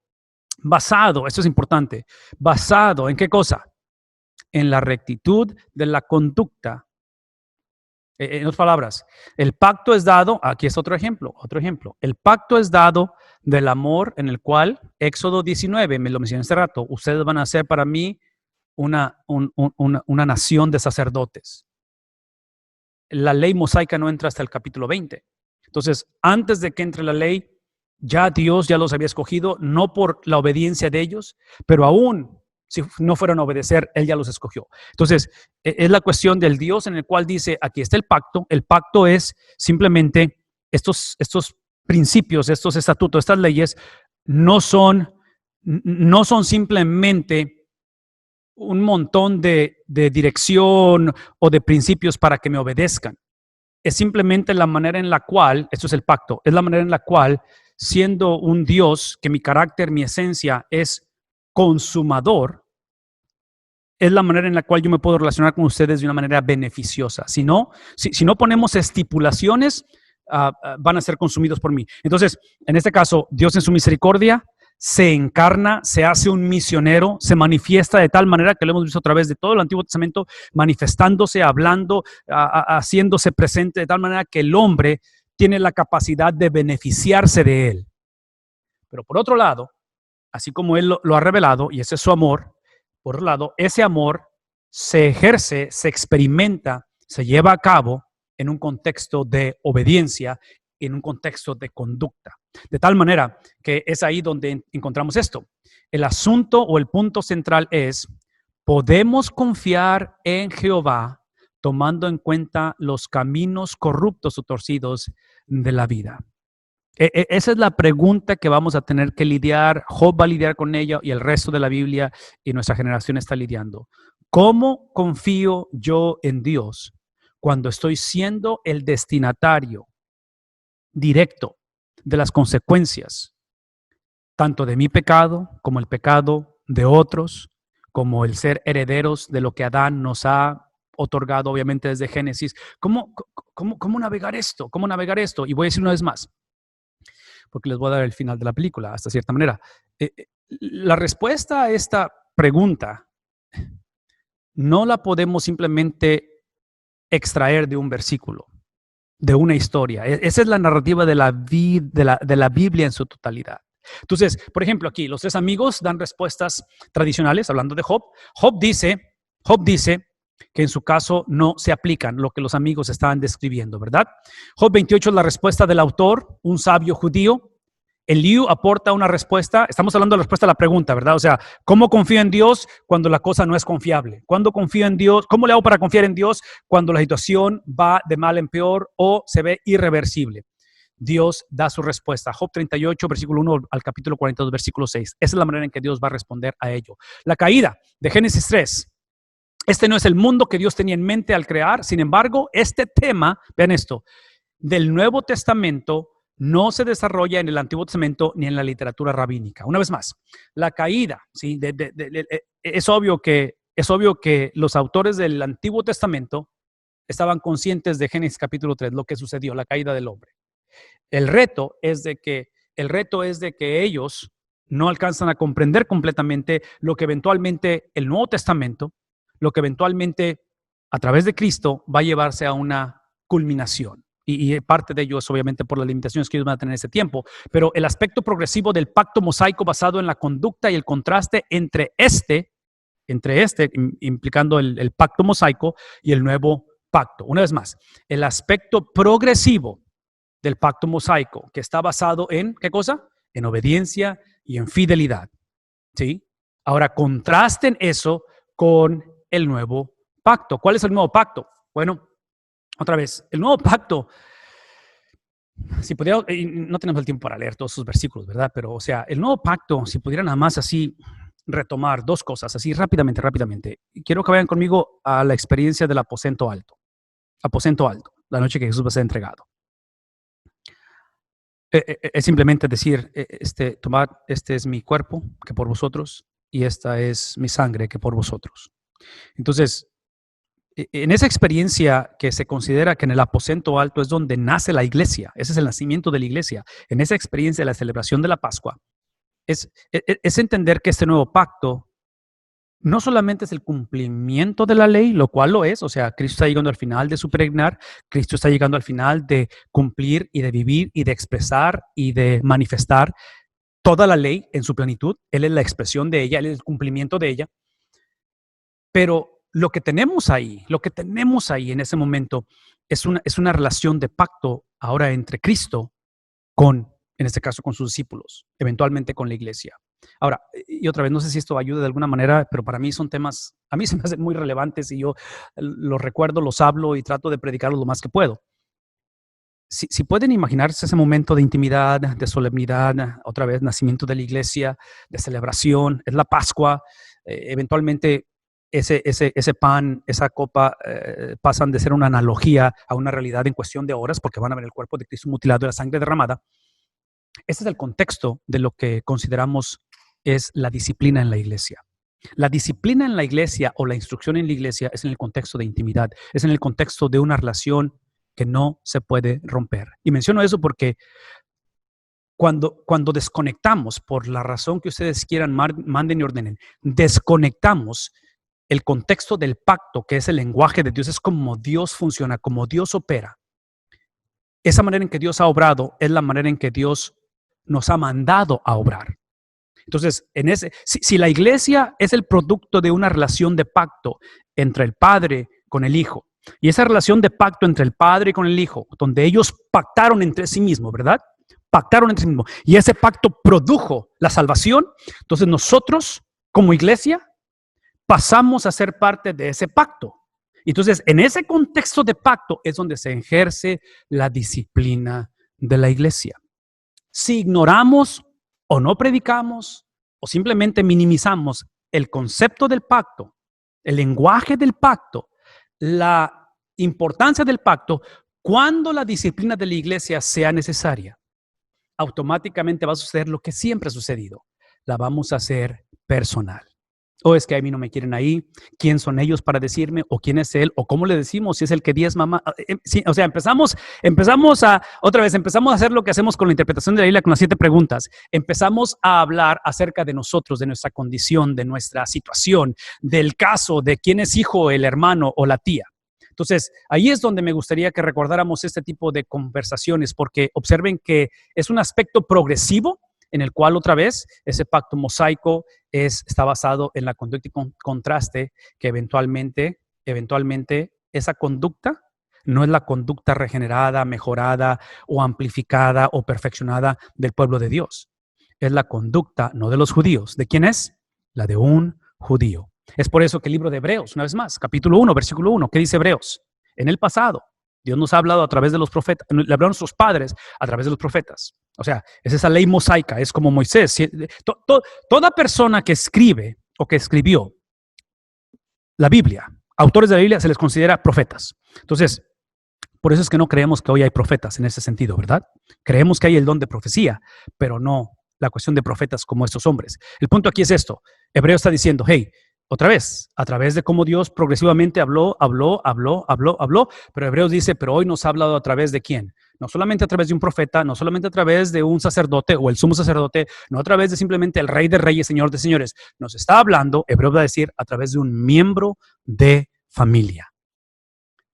basado, esto es importante, basado ¿en qué cosa? En la rectitud de la conducta. En otras palabras, el pacto es dado, aquí es otro ejemplo, el pacto es dado del amor en el cual, Éxodo 19, me lo mencioné hace rato, ustedes van a ser para mí una nación de sacerdotes. La ley mosaica no entra hasta el capítulo 20. Entonces, antes de que entre la ley, ya Dios ya los había escogido, no por la obediencia de ellos, pero aún si no fueran a obedecer, Él ya los escogió. Entonces, es la cuestión del Dios en el cual dice, aquí está el pacto. El pacto es simplemente estos principios, estos estatutos, estas leyes, no son simplemente un montón de dirección o de principios para que me obedezcan. Es simplemente la manera en la cual, esto es el pacto, es la manera en la cual, siendo un Dios, que mi carácter, mi esencia es consumador, es la manera en la cual yo me puedo relacionar con ustedes de una manera beneficiosa. Si no ponemos estipulaciones, van a ser consumidos por mí. Entonces, en este caso, Dios en su misericordia se encarna, se hace un misionero, se manifiesta de tal manera que lo hemos visto a través de todo el Antiguo Testamento, manifestándose, hablando, haciéndose presente de tal manera que el hombre tiene la capacidad de beneficiarse de él. Pero por otro lado, así como Él lo ha revelado, y ese es su amor, por otro lado, ese amor se ejerce, se experimenta, se lleva a cabo en un contexto de obediencia, en un contexto de conducta. De tal manera que es ahí donde encontramos esto. El asunto o el punto central es, ¿podemos confiar en Jehová tomando en cuenta los caminos corruptos o torcidos de la vida? Esa es la pregunta que vamos a tener que lidiar. Job va a lidiar con ella y el resto de la Biblia y nuestra generación está lidiando. ¿Cómo confío yo en Dios cuando estoy siendo el destinatario directo de las consecuencias, tanto de mi pecado como el pecado de otros, como el ser herederos de lo que Adán nos ha otorgado, obviamente desde Génesis? ¿Cómo navegar esto? ¿Cómo navegar esto? Y voy a decir una vez más, porque les voy a dar el final de la película, hasta cierta manera. La respuesta a esta pregunta no la podemos simplemente extraer de un versículo, de una historia. Esa es la narrativa de la Biblia en su totalidad. Entonces, por ejemplo, aquí los tres amigos dan respuestas tradicionales, hablando de Job. Job dice que en su caso no se aplican lo que los amigos estaban describiendo, ¿verdad? Job 28 es la respuesta del autor, un sabio judío. Eliú aporta una respuesta, estamos hablando de la respuesta a la pregunta, ¿verdad? O sea, ¿cómo confío en Dios cuando la cosa no es confiable? ¿Cuándo confío en Dios? ¿Cómo le hago para confiar en Dios cuando la situación va de mal en peor o se ve irreversible? Dios da su respuesta. Job 38, versículo 1 al capítulo 42, versículo 6. Esa es la manera en que Dios va a responder a ello. La caída de Génesis 3. Este no es el mundo que Dios tenía en mente al crear. Sin embargo, este tema, vean esto, del Nuevo Testamento no se desarrolla en el Antiguo Testamento ni en la literatura rabínica. Una vez más, la caída, ¿sí? Es obvio que los autores del Antiguo Testamento estaban conscientes de Génesis capítulo 3, lo que sucedió, la caída del hombre. El reto es de que ellos no alcanzan a comprender completamente lo que eventualmente el Nuevo Testamento, lo que eventualmente a través de Cristo va a llevarse a una culminación. Y parte de ello es obviamente por las limitaciones que ellos van a tener en ese tiempo, pero el aspecto progresivo del pacto mosaico basado en la conducta y el contraste entre implicando el pacto mosaico y el nuevo pacto. Una vez más, el aspecto progresivo del pacto mosaico, que está basado en, ¿qué cosa? En obediencia y en fidelidad. ¿Sí? Ahora, contrasten eso con el nuevo pacto. ¿Cuál es el nuevo pacto? Bueno, otra vez, el nuevo pacto, si pudiera, no tenemos el tiempo para leer todos sus versículos, ¿verdad? Pero, o sea, el nuevo pacto, si pudiera nada más así retomar dos cosas, así rápidamente. Quiero que vayan conmigo a la experiencia del aposento alto. Aposento alto, la noche que Jesús va a ser entregado. Es simplemente decir, tomad, este es mi cuerpo que por vosotros y esta es mi sangre que por vosotros. Entonces, en esa experiencia que se considera que en el aposento alto es donde nace la iglesia, ese es el nacimiento de la iglesia, en esa experiencia de la celebración de la Pascua, es entender que este nuevo pacto no solamente es el cumplimiento de la ley, lo cual lo es, o sea, Cristo está llegando al final de su peregrinar, Cristo está llegando al final de cumplir y de vivir y de expresar y de manifestar toda la ley en su plenitud. Él es la expresión de ella, Él es el cumplimiento de ella. Pero lo que tenemos ahí en ese momento es una relación de pacto ahora entre Cristo con, en este caso, con sus discípulos, eventualmente con la iglesia. Ahora, y otra vez, no sé si esto ayuda de alguna manera, pero para mí son temas, a mí se me hacen muy relevantes y yo los recuerdo, los hablo y trato de predicarlos lo más que puedo. Si pueden imaginarse ese momento de intimidad, de solemnidad, otra vez, nacimiento de la iglesia, de celebración, es la Pascua, eventualmente ese pan, esa copa pasan de ser una analogía a una realidad en cuestión de horas, porque van a ver el cuerpo de Cristo mutilado y la sangre derramada. Ese es el contexto de lo que consideramos es la disciplina en la iglesia. La disciplina en la iglesia o la instrucción en la iglesia es en el contexto de intimidad, es en el contexto de una relación que no se puede romper. Y menciono eso porque cuando desconectamos, por la razón que ustedes quieran, manden y ordenen, desconectamos el contexto del pacto, que es el lenguaje de Dios, es como Dios funciona, como Dios opera. Esa manera en que Dios ha obrado es la manera en que Dios nos ha mandado a obrar. Entonces, si la iglesia es el producto de una relación de pacto entre el Padre con el Hijo, y esa relación de pacto entre el Padre y con el Hijo, donde ellos pactaron entre sí mismos, ¿verdad? Pactaron entre sí mismos. Y ese pacto produjo la salvación. Entonces nosotros, como iglesia, pasamos a ser parte de ese pacto. Entonces, en ese contexto de pacto es donde se ejerce la disciplina de la iglesia. Si ignoramos o no predicamos o simplemente minimizamos el concepto del pacto, el lenguaje del pacto, la importancia del pacto, cuando la disciplina de la iglesia sea necesaria, automáticamente va a suceder lo que siempre ha sucedido. La vamos a hacer personal. O es que a mí no me quieren ahí, ¿quién son ellos para decirme? ¿O quién es él? ¿O cómo le decimos si es el que diezma más? Sí, o sea, empezamos a hacer lo que hacemos con la interpretación de la Biblia con las 7 preguntas. Empezamos a hablar acerca de nosotros, de nuestra condición, de nuestra situación, del caso, de quién es hijo, el hermano o la tía. Entonces, ahí es donde me gustaría que recordáramos este tipo de conversaciones, porque observen que es un aspecto progresivo en el cual otra vez ese pacto mosaico está basado en la conducta y contraste que eventualmente esa conducta no es la conducta regenerada, mejorada o amplificada o perfeccionada del pueblo de Dios. Es la conducta no de los judíos. ¿De quién es? La de un judío. Es por eso que el libro de Hebreos, una vez más, capítulo 1, versículo 1, ¿qué dice Hebreos? En el pasado, Dios nos ha hablado a través de los profetas, le hablaron a nuestros padres a través de los profetas. O sea, es esa ley mosaica, es como Moisés. Toda persona que escribe o que escribió la Biblia, autores de la Biblia, se les considera profetas. Entonces, por eso es que no creemos que hoy hay profetas en ese sentido, ¿verdad? Creemos que hay el don de profecía, pero no la cuestión de profetas como estos hombres. El punto aquí es esto. Hebreo está diciendo, hey, otra vez, a través de cómo Dios progresivamente habló, pero Hebreos dice, pero hoy nos ha hablado a través de quién. No solamente a través de un profeta, no solamente a través de un sacerdote o el sumo sacerdote, no a través de simplemente el rey de reyes, señor de señores. Nos está hablando, Hebreos va a decir, a través de un miembro de familia.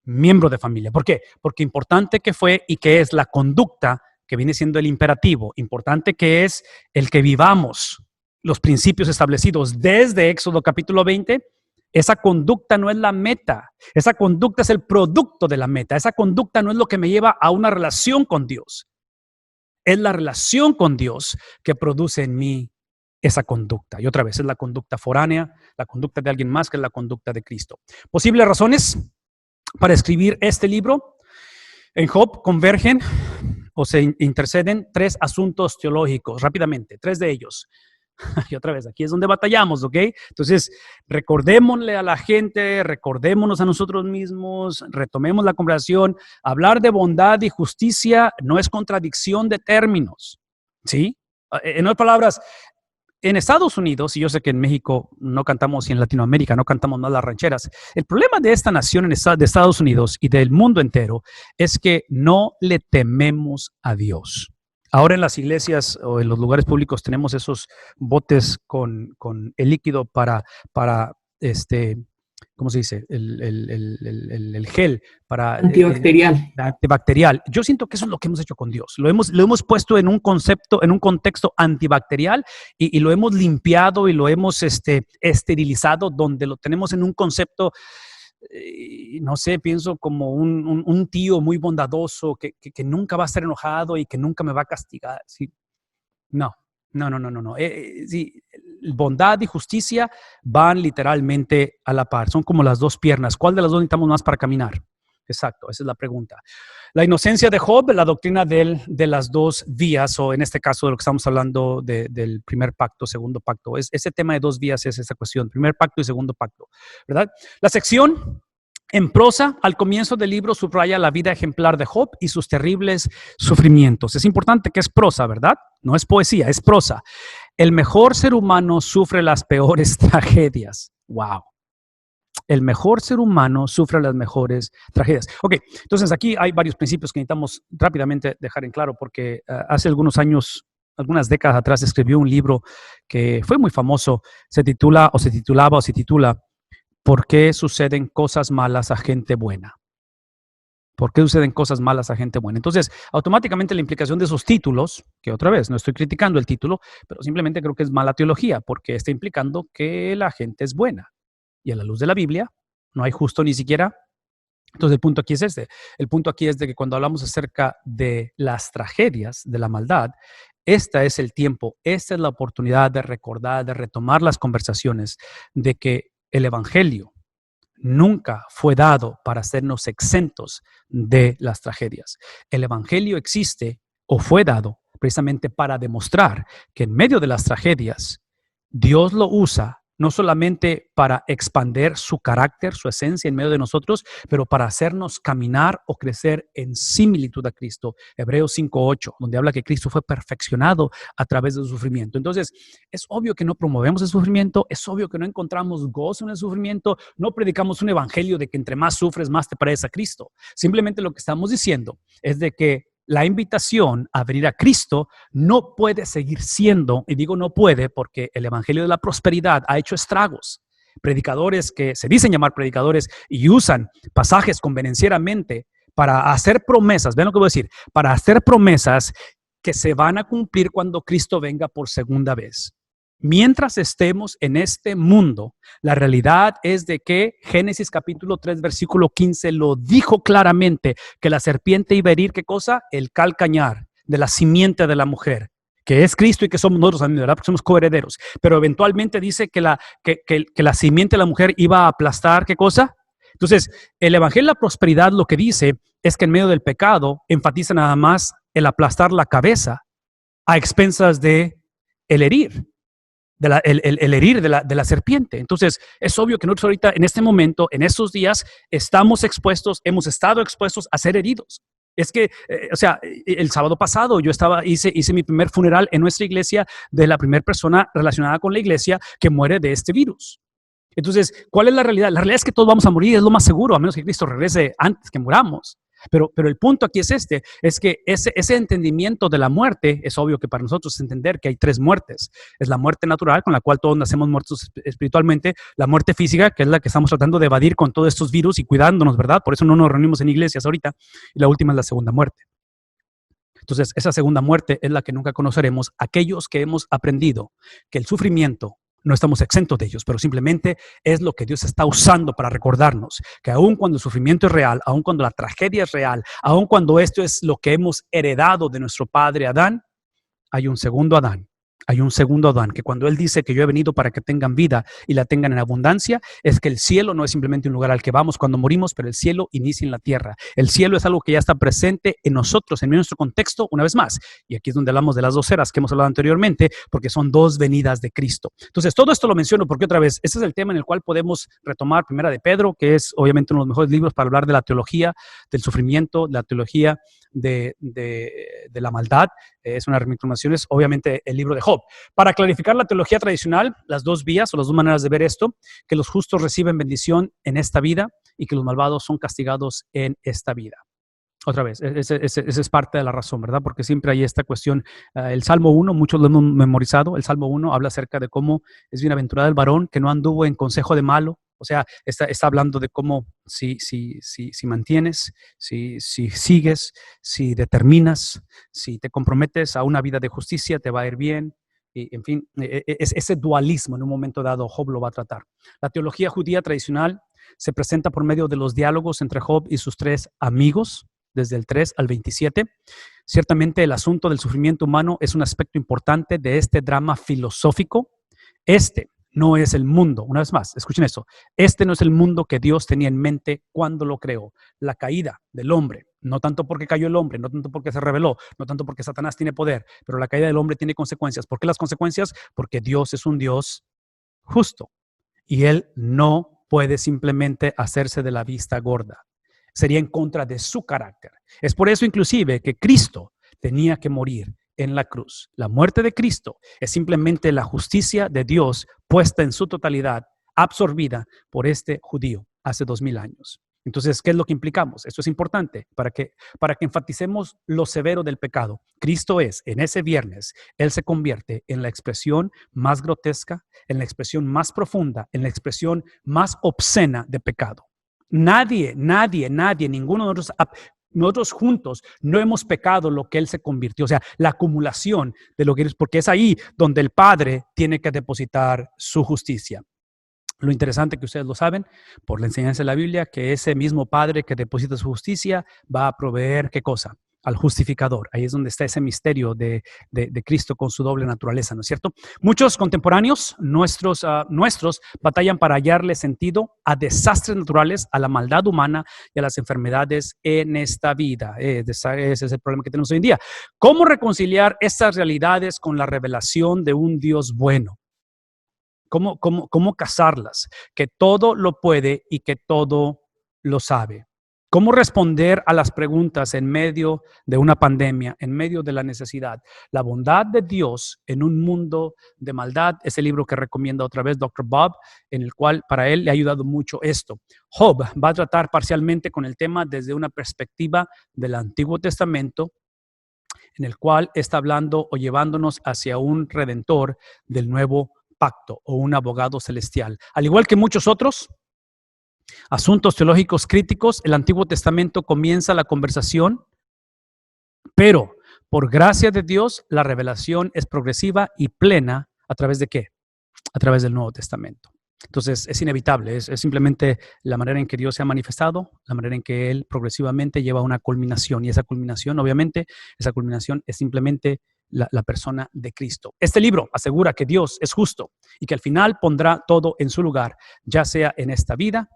Miembro de familia. ¿Por qué? Porque importante que fue y que es la conducta que viene siendo el imperativo. Importante que es el que vivamos los principios establecidos desde Éxodo capítulo 20 Esa conducta no es la meta. Esa conducta es el producto de la meta. Esa conducta no es lo que me lleva a una relación con Dios. Es la relación con Dios que produce en mí esa conducta. Y otra vez, es la conducta foránea, la conducta de alguien más que es la conducta de Cristo. Posibles razones para escribir este libro. En Job convergen o se interceden 3 asuntos teológicos, rápidamente, 3 de ellos. Y otra vez, aquí es donde batallamos, ¿ok? Entonces, recordémosle a la gente, recordémonos a nosotros mismos, retomemos la conversación. Hablar de bondad y justicia no es contradicción de términos, ¿sí? En otras palabras, en Estados Unidos, y yo sé que en México no cantamos y en Latinoamérica no cantamos más las rancheras, el problema de esta nación de Estados Unidos y del mundo entero es que no le tememos a Dios. Ahora en las iglesias o en los lugares públicos tenemos esos botes con el líquido para ¿cómo se dice? El gel para antibacterial. Yo siento que eso es lo que hemos hecho con Dios. Lo hemos puesto en un concepto, en un contexto antibacterial y lo hemos limpiado y lo hemos esterilizado, donde lo tenemos en un concepto, no sé, pienso como un tío muy bondadoso que nunca va a estar enojado y que nunca me va a castigar. ¿Sí? No. Sí, bondad y justicia van literalmente a la par. Son como las dos piernas. ¿Cuál de las dos necesitamos más para caminar? Exacto, esa es la pregunta. La inocencia de Job, la doctrina de las dos vías, o en este caso de lo que estamos hablando del primer pacto, segundo pacto. Ese tema de 2 vías es esa cuestión, primer pacto y segundo pacto, ¿verdad? La sección en prosa, al comienzo del libro, subraya la vida ejemplar de Job y sus terribles sufrimientos. Es importante que es prosa, ¿verdad? No es poesía, es prosa. El mejor ser humano sufre las peores tragedias. ¡Wow! El mejor ser humano sufre las mejores tragedias. Ok, entonces aquí hay varios principios que necesitamos rápidamente dejar en claro porque hace algunos años, algunas décadas atrás, escribió un libro que fue muy famoso. Se titula ¿Por qué suceden cosas malas a gente buena? ¿Por qué suceden cosas malas a gente buena? Entonces, automáticamente la implicación de esos títulos, que otra vez no estoy criticando el título, pero simplemente creo que es mala teología, porque está implicando que la gente es buena. Y a la luz de la Biblia, no hay justo ni siquiera. Entonces, el punto aquí es este. El punto aquí es de que cuando hablamos acerca de las tragedias, de la maldad, este es el tiempo, esta es la oportunidad de recordar, de retomar las conversaciones, de que el Evangelio nunca fue dado para hacernos exentos de las tragedias. El Evangelio existe o fue dado precisamente para demostrar que en medio de las tragedias, Dios lo usa no solamente para expandir su carácter, su esencia en medio de nosotros, pero para hacernos caminar o crecer en similitud a Cristo. Hebreos 5:8, donde habla que Cristo fue perfeccionado a través del sufrimiento. Entonces, es obvio que no promovemos el sufrimiento, es obvio que no encontramos gozo en el sufrimiento, no predicamos un evangelio de que entre más sufres, más te pareces a Cristo. Simplemente lo que estamos diciendo es de que la invitación a venir a Cristo no puede seguir siendo, y digo no puede porque el evangelio de la prosperidad ha hecho estragos. Predicadores que se dicen llamar predicadores y usan pasajes convenencieramente para hacer promesas, ven lo que voy a decir, para hacer promesas que se van a cumplir cuando Cristo venga por segunda vez. Mientras estemos en este mundo, la realidad es de que Génesis capítulo 3, versículo 15 lo dijo claramente, que la serpiente iba a herir, ¿qué cosa? El calcañar de la simiente de la mujer, que es Cristo y que somos nosotros también, ¿verdad? Porque somos coherederos. Pero eventualmente dice que la simiente de la mujer iba a aplastar, ¿qué cosa? Entonces, el evangelio de la prosperidad lo que dice es que en medio del pecado enfatiza nada más el aplastar la cabeza a expensas de el herir. El herir de la serpiente. Entonces, es obvio que nosotros ahorita, en este momento, en estos días, estamos expuestos, hemos estado expuestos a ser heridos. Es que, el sábado pasado yo hice mi primer funeral en nuestra iglesia de la primera persona relacionada con la iglesia que muere de este virus. Entonces, ¿cuál es la realidad? La realidad es que todos vamos a morir, es lo más seguro, a menos que Cristo regrese antes que muramos. Pero el punto aquí es que ese entendimiento de la muerte, es obvio que para nosotros entender que hay 3 muertes. Es la muerte natural, con la cual todos nacemos muertos espiritualmente, la muerte física, que es la que estamos tratando de evadir con todos estos virus y cuidándonos, ¿verdad? Por eso no nos reunimos en iglesias ahorita. Y la última es la segunda muerte. Entonces, esa segunda muerte es la que nunca conoceremos aquellos que hemos aprendido que el sufrimiento No estamos exentos de ellos, pero simplemente es lo que Dios está usando para recordarnos que aun cuando el sufrimiento es real, aun cuando la tragedia es real, aun cuando esto es lo que hemos heredado de nuestro padre Adán, hay un segundo Adán. Hay un segundo Adán, que cuando Él dice que yo he venido para que tengan vida y la tengan en abundancia, es que el cielo no es simplemente un lugar al que vamos cuando morimos, pero el cielo inicia en la tierra. El cielo es algo que ya está presente en nosotros, en nuestro contexto, una vez más. Y aquí es donde hablamos de las dos eras que hemos hablado anteriormente, porque son dos venidas de Cristo. Entonces, todo esto lo menciono porque otra vez, este es el tema en el cual podemos retomar Primera de Pedro, que es obviamente uno de los mejores libros para hablar de la teología del sufrimiento, de la teología de la maldad. Es una de mis recomendaciones, obviamente el libro de Job. Para clarificar la teología tradicional, las dos vías o las dos maneras de ver esto, que los justos reciben bendición en esta vida y que los malvados son castigados en esta vida. Otra vez, esa es parte de la razón, ¿verdad? Porque siempre hay esta cuestión. El Salmo 1, muchos lo hemos memorizado. El Salmo 1 habla acerca de cómo es bienaventurado el varón que no anduvo en consejo de malo. O sea, está hablando de cómo si mantienes, si sigues, si determinas, si te comprometes a una vida de justicia, te va a ir bien. Y, en fin, ese dualismo en un momento dado Job lo va a tratar. La teología judía tradicional se presenta por medio de los diálogos entre Job y sus tres amigos, desde el 3 al 27. Ciertamente el asunto del sufrimiento humano es un aspecto importante de este drama filosófico. Este no es el mundo, una vez más, escuchen esto, este no es el mundo que Dios tenía en mente cuando lo creó. La caída del hombre, no tanto porque cayó el hombre, no tanto porque se rebeló, no tanto porque Satanás tiene poder, pero la caída del hombre tiene consecuencias. ¿Por qué las consecuencias? Porque Dios es un Dios justo y Él no puede simplemente hacerse de la vista gorda. Sería en contra de su carácter. Es por eso inclusive que Cristo tenía que morir en la cruz. La muerte de Cristo es simplemente la justicia de Dios puesta en su totalidad, absorbida por este judío hace 2000 años. Entonces, ¿qué es lo que implicamos? Esto es importante para que enfaticemos lo severo del pecado. Cristo es, en ese viernes, Él se convierte en la expresión más grotesca, en la expresión más profunda, en la expresión más obscena de pecado. Nadie, ninguno de nosotros juntos no hemos pecado lo que Él se convirtió. O sea, la acumulación de lo que es, porque es ahí donde el Padre tiene que depositar su justicia. Lo interesante que ustedes lo saben por la enseñanza de la Biblia, que ese mismo Padre que deposita su justicia va a proveer, ¿qué cosa? Al justificador. Ahí es donde está ese misterio de Cristo con su doble naturaleza, ¿no es cierto? Muchos contemporáneos nuestros batallan para hallarle sentido a desastres naturales, a la maldad humana y a las enfermedades en esta vida. Ese es el problema que tenemos hoy en día. ¿Cómo reconciliar estas realidades con la revelación de un Dios bueno? ¿Cómo casarlas? Que todo lo puede y que todo lo sabe. ¿Cómo responder a las preguntas en medio de una pandemia, en medio de la necesidad? La bondad de Dios en un mundo de maldad es el libro que recomienda otra vez Dr. Bob, en el cual para él le ha ayudado mucho esto. Job va a tratar parcialmente con el tema desde una perspectiva del Antiguo Testamento, en el cual está hablando o llevándonos hacia un redentor del nuevo pacto o un abogado celestial. Al igual que muchos otros asuntos teológicos críticos, el Antiguo Testamento comienza la conversación, pero por gracia de Dios, la revelación es progresiva y plena. ¿A través de qué? A través del Nuevo Testamento. Entonces, es inevitable, es simplemente la manera en que Dios se ha manifestado, la manera en que Él progresivamente lleva a una culminación. Y esa culminación, obviamente, es simplemente la persona de Cristo. Este libro asegura que Dios es justo y que al final pondrá todo en su lugar, ya sea en esta vida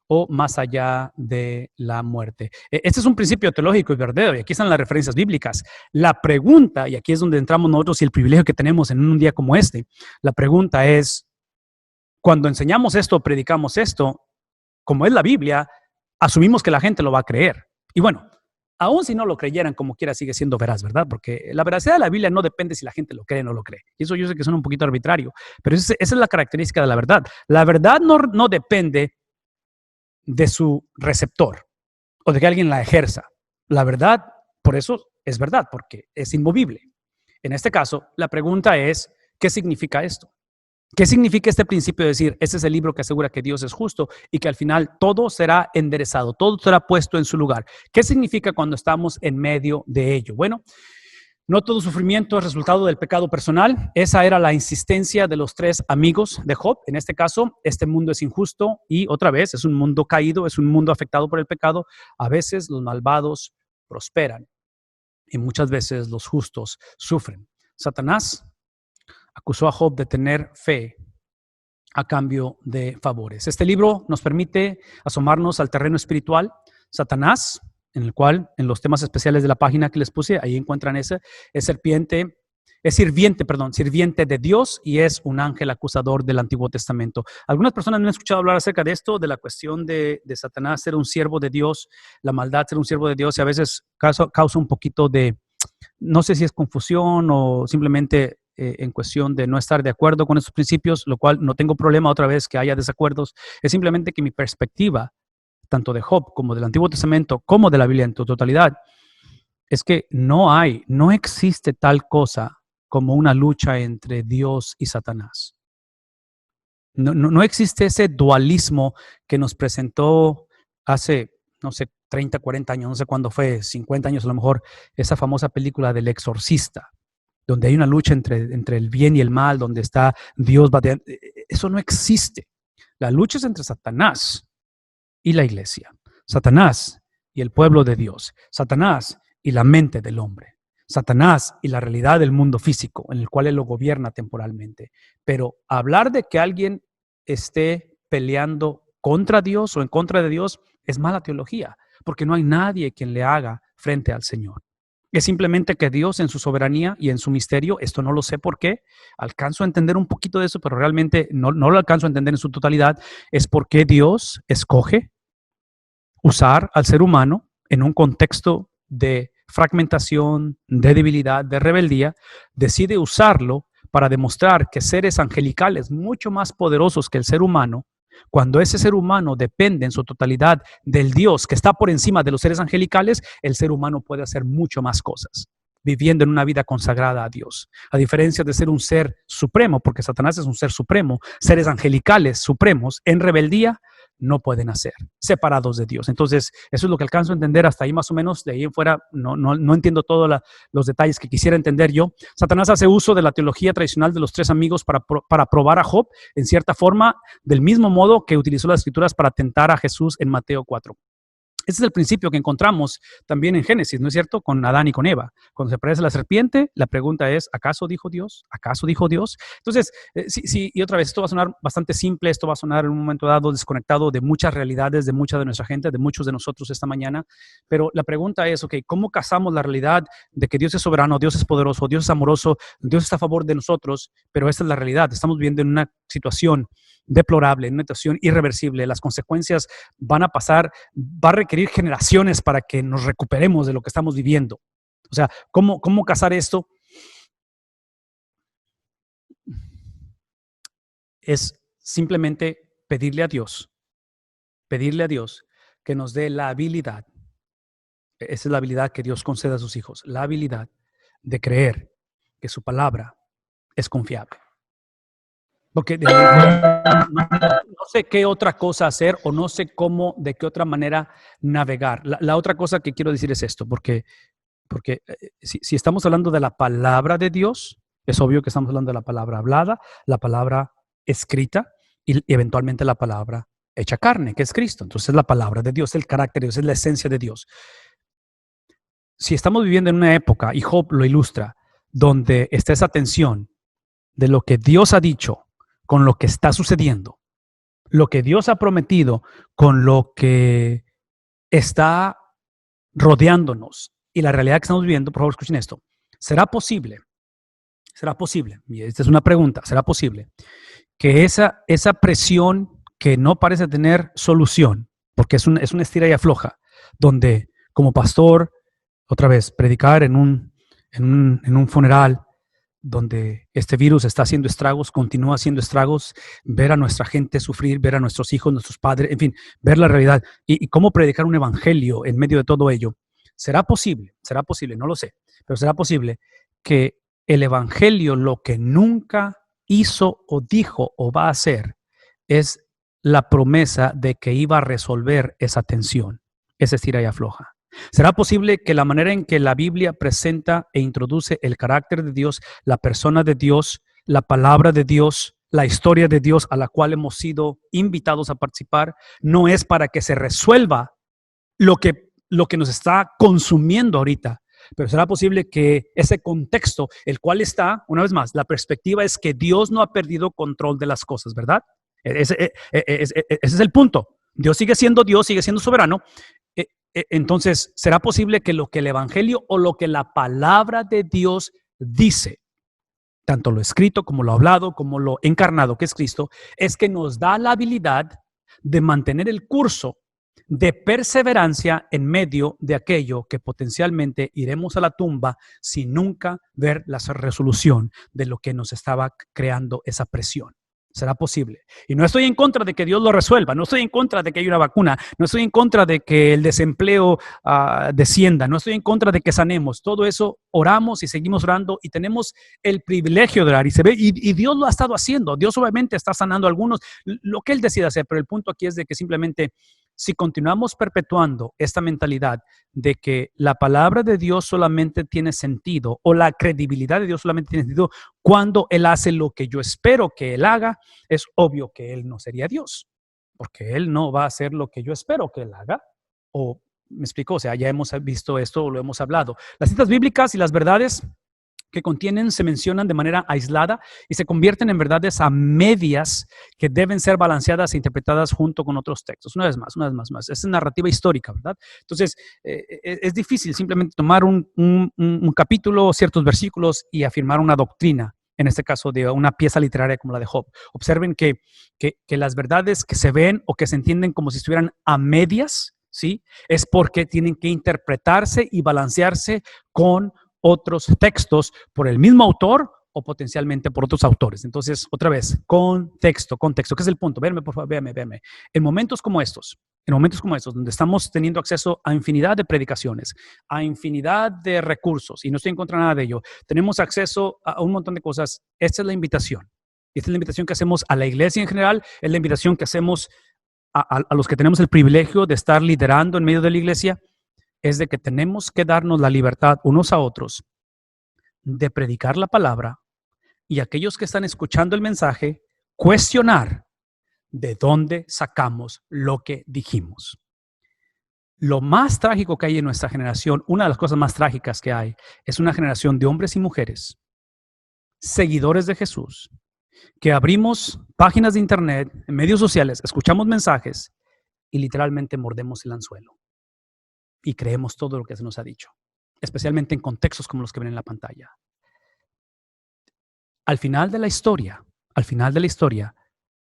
o más allá de la muerte. Este es un principio teológico y verdadero, y aquí están las referencias bíblicas. La pregunta, y aquí es donde entramos nosotros y el privilegio que tenemos en un día como este, la pregunta es, cuando enseñamos esto, predicamos esto, como es la Biblia, asumimos que la gente lo va a creer. Y bueno, aún si no lo creyeran, como quiera, sigue siendo veraz, ¿verdad? Porque la veracidad de la Biblia no depende si la gente lo cree o no lo cree. Y eso yo sé que suena un poquito arbitrario, pero esa es la característica de la verdad. La verdad no depende de su receptor o de que alguien la ejerza. La verdad, por eso es verdad, porque es inmovible. En este caso, la pregunta es, ¿qué significa esto? ¿Qué significa este principio de decir, este es el libro que asegura que Dios es justo y que al final todo será enderezado, todo será puesto en su lugar? ¿Qué significa cuando estamos en medio de ello? Bueno, No todo sufrimiento es resultado del pecado personal. Esa era la insistencia de los 3 amigos de Job. En este caso, este mundo es injusto y otra vez es un mundo caído, es un mundo afectado por el pecado. A veces los malvados prosperan y muchas veces los justos sufren. Satanás acusó a Job de tener fe a cambio de favores. Este libro nos permite asomarnos al terreno espiritual. Satanás, en el cual, en los temas especiales de la página que les puse, ahí encuentran ese, es sirviente de Dios y es un ángel acusador del Antiguo Testamento. Algunas personas me han escuchado hablar acerca de esto, de la cuestión de Satanás ser un siervo de Dios, la maldad ser un siervo de Dios, y a veces causa un poquito de, no sé si es confusión o simplemente en cuestión de no estar de acuerdo con estos principios, lo cual no tengo problema otra vez que haya desacuerdos. Es simplemente que mi perspectiva, tanto de Job como del Antiguo Testamento, como de la Biblia en su totalidad, es que no existe tal cosa como una lucha entre Dios y Satanás. No existe ese dualismo que nos presentó hace, no sé, 30, 40 años, no sé cuándo fue, 50 años a lo mejor, esa famosa película del Exorcista, donde hay una lucha entre el bien y el mal, donde está Dios bateando. Eso no existe. La lucha es entre Satanás y la iglesia, Satanás y el pueblo de Dios, Satanás y la mente del hombre, Satanás y la realidad del mundo físico en el cual él lo gobierna temporalmente. Pero hablar de que alguien esté peleando contra Dios o en contra de Dios es mala teología, porque no hay nadie quien le haga frente al Señor. Es simplemente que Dios en su soberanía y en su misterio, esto no lo sé por qué, alcanzo a entender un poquito de eso, pero realmente no lo alcanzo a entender en su totalidad, es porque Dios escoge usar al ser humano en un contexto de fragmentación, de debilidad, de rebeldía, decide usarlo para demostrar que seres angelicales mucho más poderosos que el ser humano, cuando ese ser humano depende en su totalidad del Dios que está por encima de los seres angelicales, el ser humano puede hacer mucho más cosas, viviendo en una vida consagrada a Dios. A diferencia de ser un ser supremo, porque Satanás es un ser supremo, seres angelicales supremos en rebeldía no pueden hacer, separados de Dios. Entonces, eso es lo que alcanzo a entender hasta ahí más o menos. De ahí en fuera no entiendo todos los detalles que quisiera entender yo. Satanás hace uso de la teología tradicional de los 3 amigos para probar a Job, en cierta forma, del mismo modo que utilizó las escrituras para tentar a Jesús en Mateo 4. Ese es el principio que encontramos también en Génesis, ¿no es cierto? Con Adán y con Eva. Cuando se aparece la serpiente, la pregunta es, ¿acaso dijo Dios? ¿Acaso dijo Dios? Entonces, sí, y otra vez, esto va a sonar bastante simple, esto va a sonar en un momento dado desconectado de muchas realidades, de mucha de nuestra gente, de muchos de nosotros esta mañana, pero la pregunta es, ok, ¿cómo casamos la realidad de que Dios es soberano, Dios es poderoso, Dios es amoroso, Dios está a favor de nosotros, pero esta es la realidad? Estamos viviendo en una situación deplorable, en una situación irreversible. Las consecuencias van a pasar, va a requerir generaciones para que nos recuperemos de lo que estamos viviendo. O sea, ¿cómo casar esto? Es simplemente pedirle a Dios que nos dé la habilidad. Esa es la habilidad que Dios concede a sus hijos, la habilidad de creer que su palabra es confiable. Porque no sé qué otra cosa hacer o no sé cómo, de qué otra manera navegar. La otra cosa que quiero decir es esto, porque si estamos hablando de la palabra de Dios, es obvio que estamos hablando de la palabra hablada, la palabra escrita y eventualmente la palabra hecha carne, que es Cristo. Entonces la palabra de Dios, el carácter de Dios, es la esencia de Dios. Si estamos viviendo en una época, y Job lo ilustra, donde está esa tensión de lo que Dios ha dicho con lo que está sucediendo, lo que Dios ha prometido con lo que está rodeándonos y la realidad que estamos viviendo, por favor escuchen esto, ¿será posible, y esta es una pregunta, ¿será posible que esa presión que no parece tener solución, porque es una estira y afloja, donde como pastor, otra vez, predicar en un funeral, donde este virus está haciendo estragos, continúa haciendo estragos, ver a nuestra gente sufrir, ver a nuestros hijos, nuestros padres, en fin, ver la realidad y cómo predicar un evangelio en medio de todo ello. ¿Será posible? No lo sé, pero será posible que el evangelio lo que nunca hizo o dijo o va a hacer es la promesa de que iba a resolver esa tensión, esa estira y afloja. ¿Será posible que la manera en que la Biblia presenta e introduce el carácter de Dios, la persona de Dios, la palabra de Dios, la historia de Dios a la cual hemos sido invitados a participar, no es para que se resuelva lo que nos está consumiendo ahorita? Pero será posible que ese contexto, el cual está, una vez más, la perspectiva es que Dios no ha perdido control de las cosas, ¿verdad? Ese es el punto. Dios sigue siendo Dios, sigue siendo soberano. Entonces, ¿será posible que lo que el Evangelio o lo que la palabra de Dios dice, tanto lo escrito como lo hablado, como lo encarnado que es Cristo, es que nos da la habilidad de mantener el curso de perseverancia en medio de aquello que potencialmente iremos a la tumba sin nunca ver la resolución de lo que nos estaba creando esa presión? ¿Será posible? Y no estoy en contra de que Dios lo resuelva, no estoy en contra de que haya una vacuna, no estoy en contra de que el desempleo descienda, no estoy en contra de que sanemos. Todo eso oramos y seguimos orando y tenemos el privilegio de orar y se ve, y Dios lo ha estado haciendo. Dios obviamente está sanando a algunos, lo que Él decida hacer, pero el punto aquí es de que simplemente si continuamos perpetuando esta mentalidad de que la palabra de Dios solamente tiene sentido o la credibilidad de Dios solamente tiene sentido cuando Él hace lo que yo espero que Él haga, es obvio que Él no sería Dios, porque Él no va a hacer lo que yo espero que Él haga. O, me explico, o sea, ya hemos visto esto o lo hemos hablado. Las citas bíblicas y las verdades que contienen se mencionan de manera aislada y se convierten en verdades a medias que deben ser balanceadas e interpretadas junto con otros textos. Una vez más. Es narrativa histórica, ¿verdad? Entonces, es difícil simplemente tomar un capítulo, ciertos versículos y afirmar una doctrina, en este caso de una pieza literaria como la de Job. Observen que las verdades que se ven o que se entienden como si estuvieran a medias, ¿sí? Es porque tienen que interpretarse y balancearse con otros textos por el mismo autor o potencialmente por otros autores. Entonces, otra vez, contexto. ¿Qué es el punto? Véanme, por favor, véanme. En momentos como estos, donde estamos teniendo acceso a infinidad de predicaciones, a infinidad de recursos, y no estoy en contra de nada de ello, tenemos acceso a un montón de cosas. Esta es la invitación. Esta es la invitación que hacemos a la iglesia en general, es la invitación que hacemos a los que tenemos el privilegio de estar liderando en medio de la iglesia, es de que tenemos que darnos la libertad unos a otros de predicar la palabra y aquellos que están escuchando el mensaje, cuestionar de dónde sacamos lo que dijimos. Lo más trágico que hay en nuestra generación, una de las cosas más trágicas que hay, es una generación de hombres y mujeres, seguidores de Jesús, que abrimos páginas de internet, en medios sociales, escuchamos mensajes y literalmente mordemos el anzuelo. Y creemos todo lo que se nos ha dicho, especialmente en contextos como los que ven en la pantalla. Al final de la historia,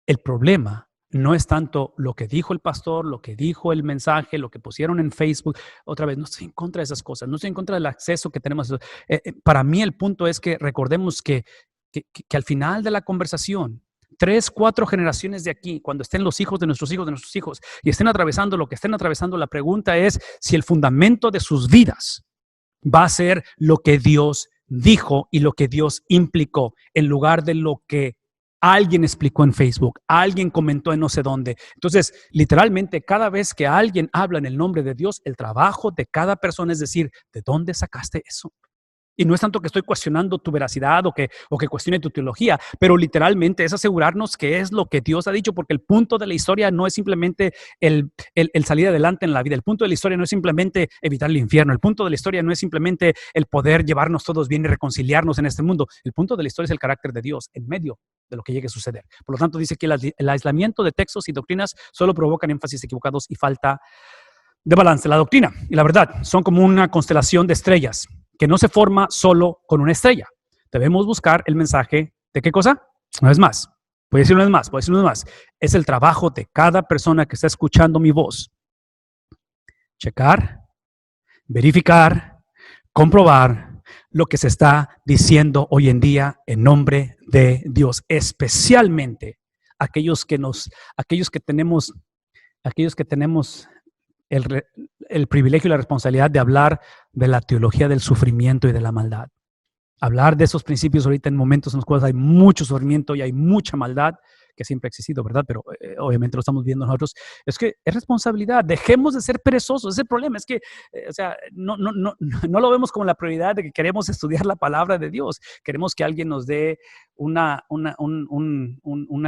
el problema no es tanto lo que dijo el pastor, lo que dijo el mensaje, lo que pusieron en Facebook. Otra vez, no estoy en contra de esas cosas, no estoy en contra del acceso que tenemos. Para mí el punto es que recordemos que al final de la conversación, 3, 4 generaciones de aquí, cuando estén los hijos de nuestros hijos y estén atravesando lo que estén atravesando, la pregunta es si el fundamento de sus vidas va a ser lo que Dios dijo y lo que Dios implicó, en lugar de lo que alguien explicó en Facebook, alguien comentó en no sé dónde. Entonces, literalmente, cada vez que alguien habla en el nombre de Dios, el trabajo de cada persona es decir, ¿de dónde sacaste eso? Y no es tanto que estoy cuestionando tu veracidad o que cuestione tu teología, pero literalmente es asegurarnos que es lo que Dios ha dicho, porque el punto de la historia no es simplemente el salir adelante en la vida. El punto de la historia no es simplemente evitar el infierno. El punto de la historia no es simplemente el poder llevarnos todos bien y reconciliarnos en este mundo. El punto de la historia es el carácter de Dios en medio de lo que llegue a suceder. Por lo tanto, dice que el aislamiento de textos y doctrinas solo provocan énfasis equivocados y falta de balance. La doctrina y la verdad son como una constelación de estrellas que no se forma solo con una estrella. Debemos buscar el mensaje de ¿qué cosa? Una vez más. Voy a decir una vez más. Es el trabajo de cada persona que está escuchando mi voz. Checar, verificar, comprobar lo que se está diciendo hoy en día en nombre de Dios. Especialmente aquellos que tenemos el privilegio y la responsabilidad de hablar de la teología del sufrimiento y de la maldad. Hablar de esos principios ahorita en momentos en los cuales hay mucho sufrimiento y hay mucha maldad, que siempre ha existido, ¿verdad? Pero obviamente lo estamos viendo nosotros. Es que es responsabilidad. Dejemos de ser perezosos. Ese es el problema. Es que, o sea, no lo vemos como la prioridad de que queremos estudiar la palabra de Dios. Queremos que alguien nos dé una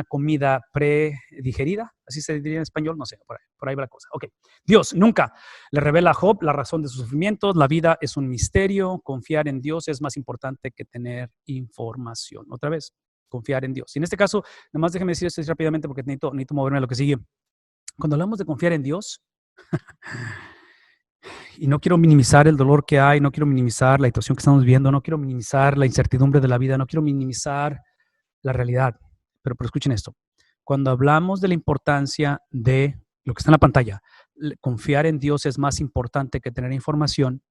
comida predigerida. Así se diría en español. No sé, por ahí va la cosa. Ok. Dios nunca le revela a Job la razón de sus sufrimientos. La vida es un misterio. Confiar en Dios es más importante que tener información. Otra vez, confiar en Dios. Y en este caso, nada más déjeme decir esto rápidamente porque necesito moverme a lo que sigue. Cuando hablamos de confiar en Dios, y no quiero minimizar el dolor que hay, no quiero minimizar la situación que estamos viendo, no quiero minimizar la incertidumbre de la vida, no quiero minimizar la realidad. Pero escuchen esto. Cuando hablamos de la importancia de lo que está en la pantalla, confiar en Dios es más importante que tener información.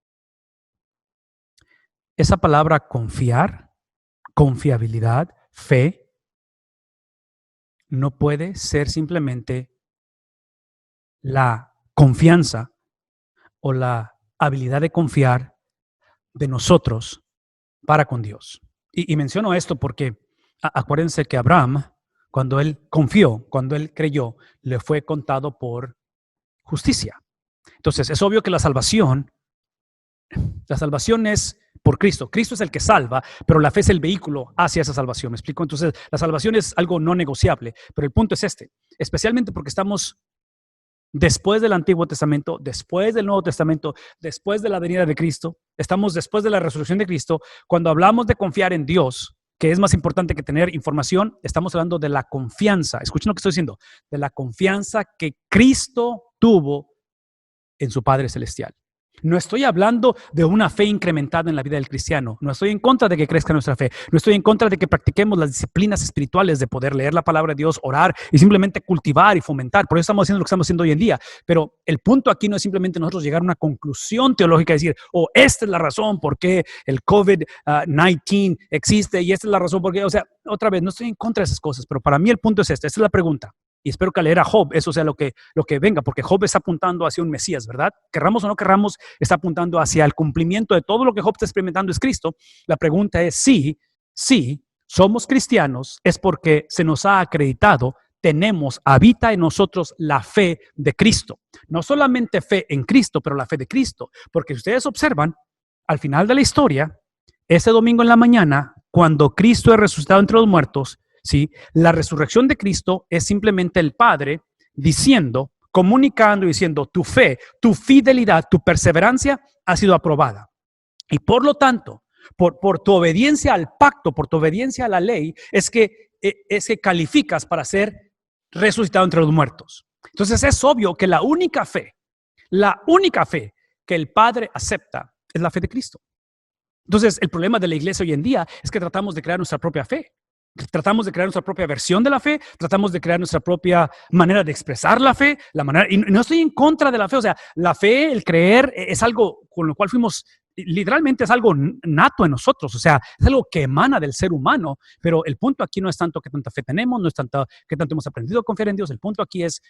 Esa palabra confiar, confiabilidad, fe, no puede ser simplemente la confianza o la habilidad de confiar de nosotros para con Dios. Y menciono esto porque acuérdense que Abraham, cuando él confió, cuando él creyó, le fue contado por justicia. Entonces, es obvio que la salvación es por Cristo. Cristo es el que salva, pero la fe es el vehículo hacia esa salvación. ¿Me explico? Entonces, la salvación es algo no negociable, pero el punto es este, especialmente porque estamos después del Antiguo Testamento, después del Nuevo Testamento, después de la venida de Cristo, estamos después de la resurrección de Cristo. Cuando hablamos de confiar en Dios, que es más importante que tener información, estamos hablando de la confianza. Escuchen lo que estoy diciendo, de la confianza que Cristo tuvo en su Padre Celestial. No estoy hablando de una fe incrementada en la vida del cristiano. No estoy en contra de que crezca nuestra fe. No estoy en contra de que practiquemos las disciplinas espirituales de poder leer la palabra de Dios, orar y simplemente cultivar y fomentar. Por eso estamos haciendo lo que estamos haciendo hoy en día. Pero el punto aquí no es simplemente nosotros llegar a una conclusión teológica y decir, esta es la razón por qué el COVID-19 existe y esta es la razón por qué. O sea, otra vez, no estoy en contra de esas cosas, pero para mí el punto es este. Esta es la pregunta. Y espero que al leer a Job, eso sea lo que venga, porque Job está apuntando hacia un Mesías, ¿verdad? Querramos o no querramos, está apuntando hacia el cumplimiento de todo lo que Job está experimentando es Cristo. La pregunta es sí, somos cristianos, es porque se nos ha acreditado, habita en nosotros la fe de Cristo. No solamente fe en Cristo, pero la fe de Cristo. Porque si ustedes observan, al final de la historia, ese domingo en la mañana, cuando Cristo es resucitado entre los muertos, ¿sí? La resurrección de Cristo es simplemente el Padre diciendo, comunicando y diciendo, tu fe, tu fidelidad, tu perseverancia ha sido aprobada. Y por lo tanto, por tu obediencia al pacto, por tu obediencia a la ley, es que calificas para ser resucitado entre los muertos. Entonces es obvio que la única fe que el Padre acepta es la fe de Cristo. Entonces el problema de la iglesia hoy en día es que tratamos de crear nuestra propia fe. Tratamos de crear nuestra propia versión de la fe, tratamos de crear nuestra propia manera de expresar la fe, y no estoy en contra de la fe, o sea, la fe, el creer es algo con lo cual literalmente es algo nato en nosotros, o sea, es algo que emana del ser humano, pero el punto aquí no es tanto que tanta fe tenemos, no es tanto que tanto hemos aprendido a confiar en Dios, el punto aquí es,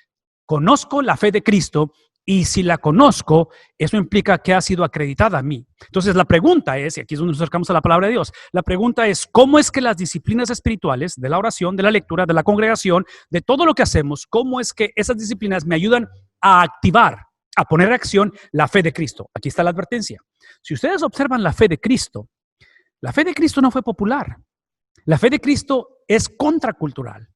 conozco la fe de Cristo. Y si la conozco, eso implica que ha sido acreditada a mí. Entonces la pregunta es, y aquí es donde nos acercamos a la palabra de Dios, la pregunta es, ¿cómo es que las disciplinas espirituales de la oración, de la lectura, de la congregación, de todo lo que hacemos, cómo es que esas disciplinas me ayudan a activar, a poner en acción la fe de Cristo? Aquí está la advertencia. Si ustedes observan la fe de Cristo no fue popular. La fe de Cristo es contracultural.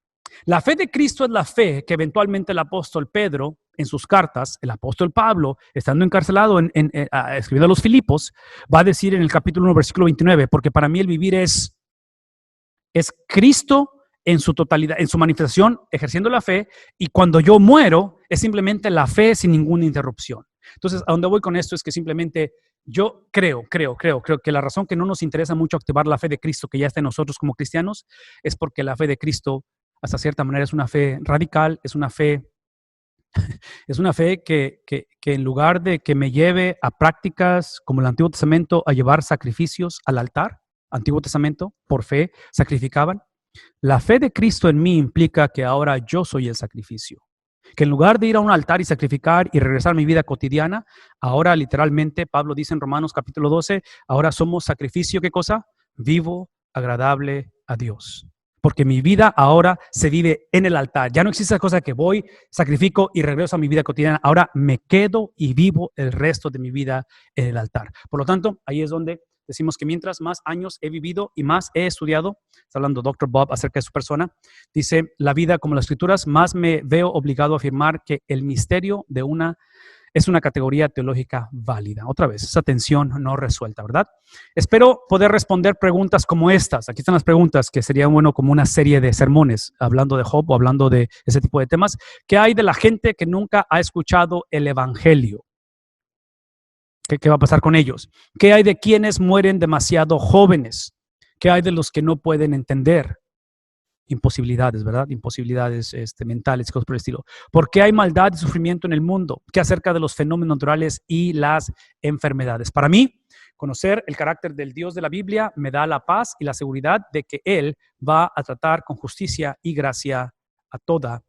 La fe de Cristo es la fe que eventualmente el apóstol Pedro, en sus cartas, el apóstol Pablo, estando encarcelado escribiendo a los Filipos, va a decir en el capítulo 1, versículo 29, porque para mí el vivir es Cristo en su totalidad, en su manifestación, ejerciendo la fe, y cuando yo muero, es simplemente la fe sin ninguna interrupción. Entonces, a dónde voy con esto es que simplemente yo creo que la razón que no nos interesa mucho activar la fe de Cristo que ya está en nosotros como cristianos es porque la fe de Cristo hasta cierta manera es una fe radical, es una fe que en lugar de que me lleve a prácticas como el Antiguo Testamento, a llevar sacrificios al altar, Antiguo Testamento, por fe, sacrificaban. La fe de Cristo en mí implica que ahora yo soy el sacrificio. Que en lugar de ir a un altar y sacrificar y regresar a mi vida cotidiana, ahora literalmente, Pablo dice en Romanos capítulo 12, ahora somos sacrificio, ¿qué cosa? Vivo, agradable a Dios. porque mi vida ahora se vive en el altar. Ya no existe esa cosa que voy, sacrifico y regreso a mi vida cotidiana. Ahora me quedo y vivo el resto de mi vida en el altar. Por lo tanto, ahí es donde decimos que mientras más años he vivido y más he estudiado, está hablando Dr. Bob acerca de su persona, dice, la vida como las escrituras, más me veo obligado a afirmar que el misterio de es una categoría teológica válida. Otra vez, esa tensión no resuelta, ¿verdad? Espero poder responder preguntas como estas. Aquí están las preguntas que sería bueno como una serie de sermones, hablando de Job o hablando de ese tipo de temas. ¿Qué hay de la gente que nunca ha escuchado el evangelio? ¿Qué va a pasar con ellos? ¿Qué hay de quienes mueren demasiado jóvenes? ¿Qué hay de los que no pueden entender? Imposibilidades, ¿verdad? Imposibilidades mentales, cosas por el estilo. ¿Por qué hay maldad y sufrimiento en el mundo? ¿Qué acerca de los fenómenos naturales y las enfermedades? Para mí, conocer el carácter del Dios de la Biblia me da la paz y la seguridad de que Él va a tratar con justicia y gracia a toda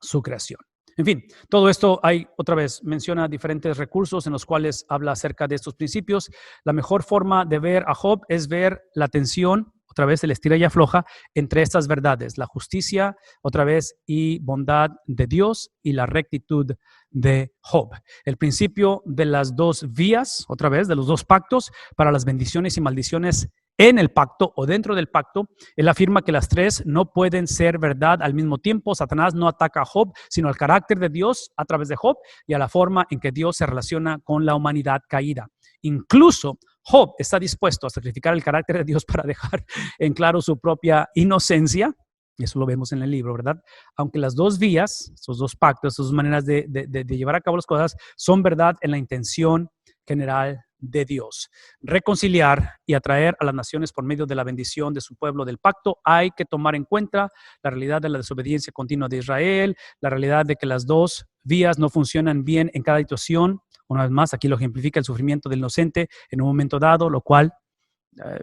su creación. En fin, todo esto otra vez, menciona diferentes recursos en los cuales habla acerca de estos principios. La mejor forma de ver a Job es ver la tensión, otra vez el estira y afloja, entre estas verdades, la justicia, otra vez, y bondad de Dios y la rectitud de Job. El principio de las dos vías, otra vez, de los dos pactos para las bendiciones y maldiciones en el pacto o dentro del pacto. Él afirma que las tres no pueden ser verdad al mismo tiempo. Satanás no ataca a Job, sino al carácter de Dios a través de Job y a la forma en que Dios se relaciona con la humanidad caída. Incluso Job está dispuesto a sacrificar el carácter de Dios para dejar en claro su propia inocencia. Eso lo vemos en el libro, ¿verdad? Aunque las dos vías, esos dos pactos, esas dos maneras de llevar a cabo las cosas son verdad en la intención general de Dios. Reconciliar y atraer a las naciones por medio de la bendición de su pueblo del pacto. Hay que tomar en cuenta la realidad de la desobediencia continua de Israel, la realidad de que las dos vías no funcionan bien en cada situación. Una vez más, aquí lo ejemplifica el sufrimiento del inocente en un momento dado, lo cual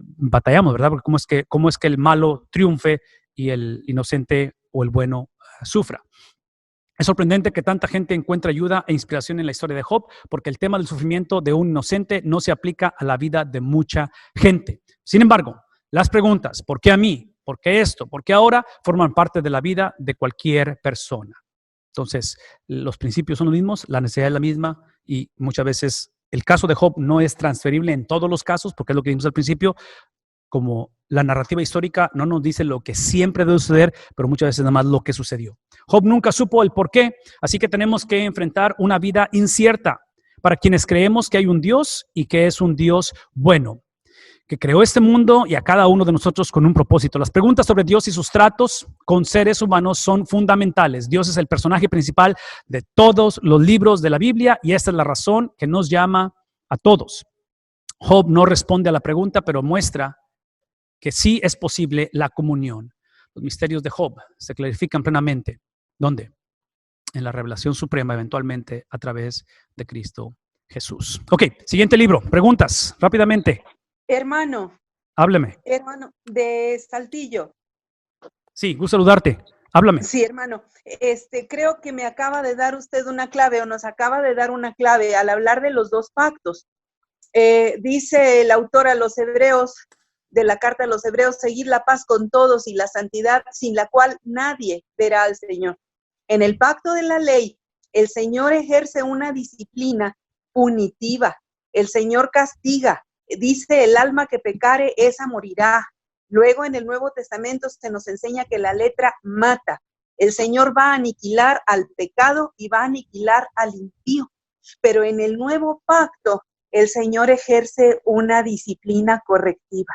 batallamos, ¿verdad? Porque cómo es que el malo triunfe y el inocente o el bueno sufra. Es sorprendente que tanta gente encuentre ayuda e inspiración en la historia de Job, porque el tema del sufrimiento de un inocente no se aplica a la vida de mucha gente. Sin embargo, las preguntas, ¿por qué a mí? ¿Por qué esto? ¿Por qué ahora? Forman parte de la vida de cualquier persona. Entonces, los principios son los mismos, la necesidad es la misma y muchas veces el caso de Job no es transferible en todos los casos, porque es lo que vimos al principio. Como la narrativa histórica no nos dice lo que siempre debe suceder, pero muchas veces nada más lo que sucedió. Job nunca supo el por qué, así que tenemos que enfrentar una vida incierta para quienes creemos que hay un Dios y que es un Dios bueno, que creó este mundo y a cada uno de nosotros con un propósito. Las preguntas sobre Dios y sus tratos con seres humanos son fundamentales. Dios es el personaje principal de todos los libros de la Biblia y esta es la razón que nos llama a todos. Job no responde a la pregunta, pero muestra que sí es posible la comunión. Los misterios de Job se clarifican plenamente. ¿Dónde? En la revelación suprema, eventualmente a través de Cristo Jesús. Ok, siguiente libro. Preguntas, rápidamente. Hermano. Hábleme. Hermano, de Saltillo. Sí, gusto saludarte. Háblame. Sí, hermano. Creo que me acaba de dar usted una clave o nos acaba de dar una clave al hablar de los dos pactos. Dice el autor a los hebreos, de la carta a los hebreos, seguir la paz con todos y la santidad sin la cual nadie verá al Señor. En el pacto de la ley, el Señor ejerce una disciplina punitiva. El Señor castiga. Dice, el alma que pecare, esa morirá. Luego en el Nuevo Testamento se nos enseña que la letra mata. El Señor va a aniquilar al pecado y va a aniquilar al impío. Pero en el nuevo pacto, el Señor ejerce una disciplina correctiva.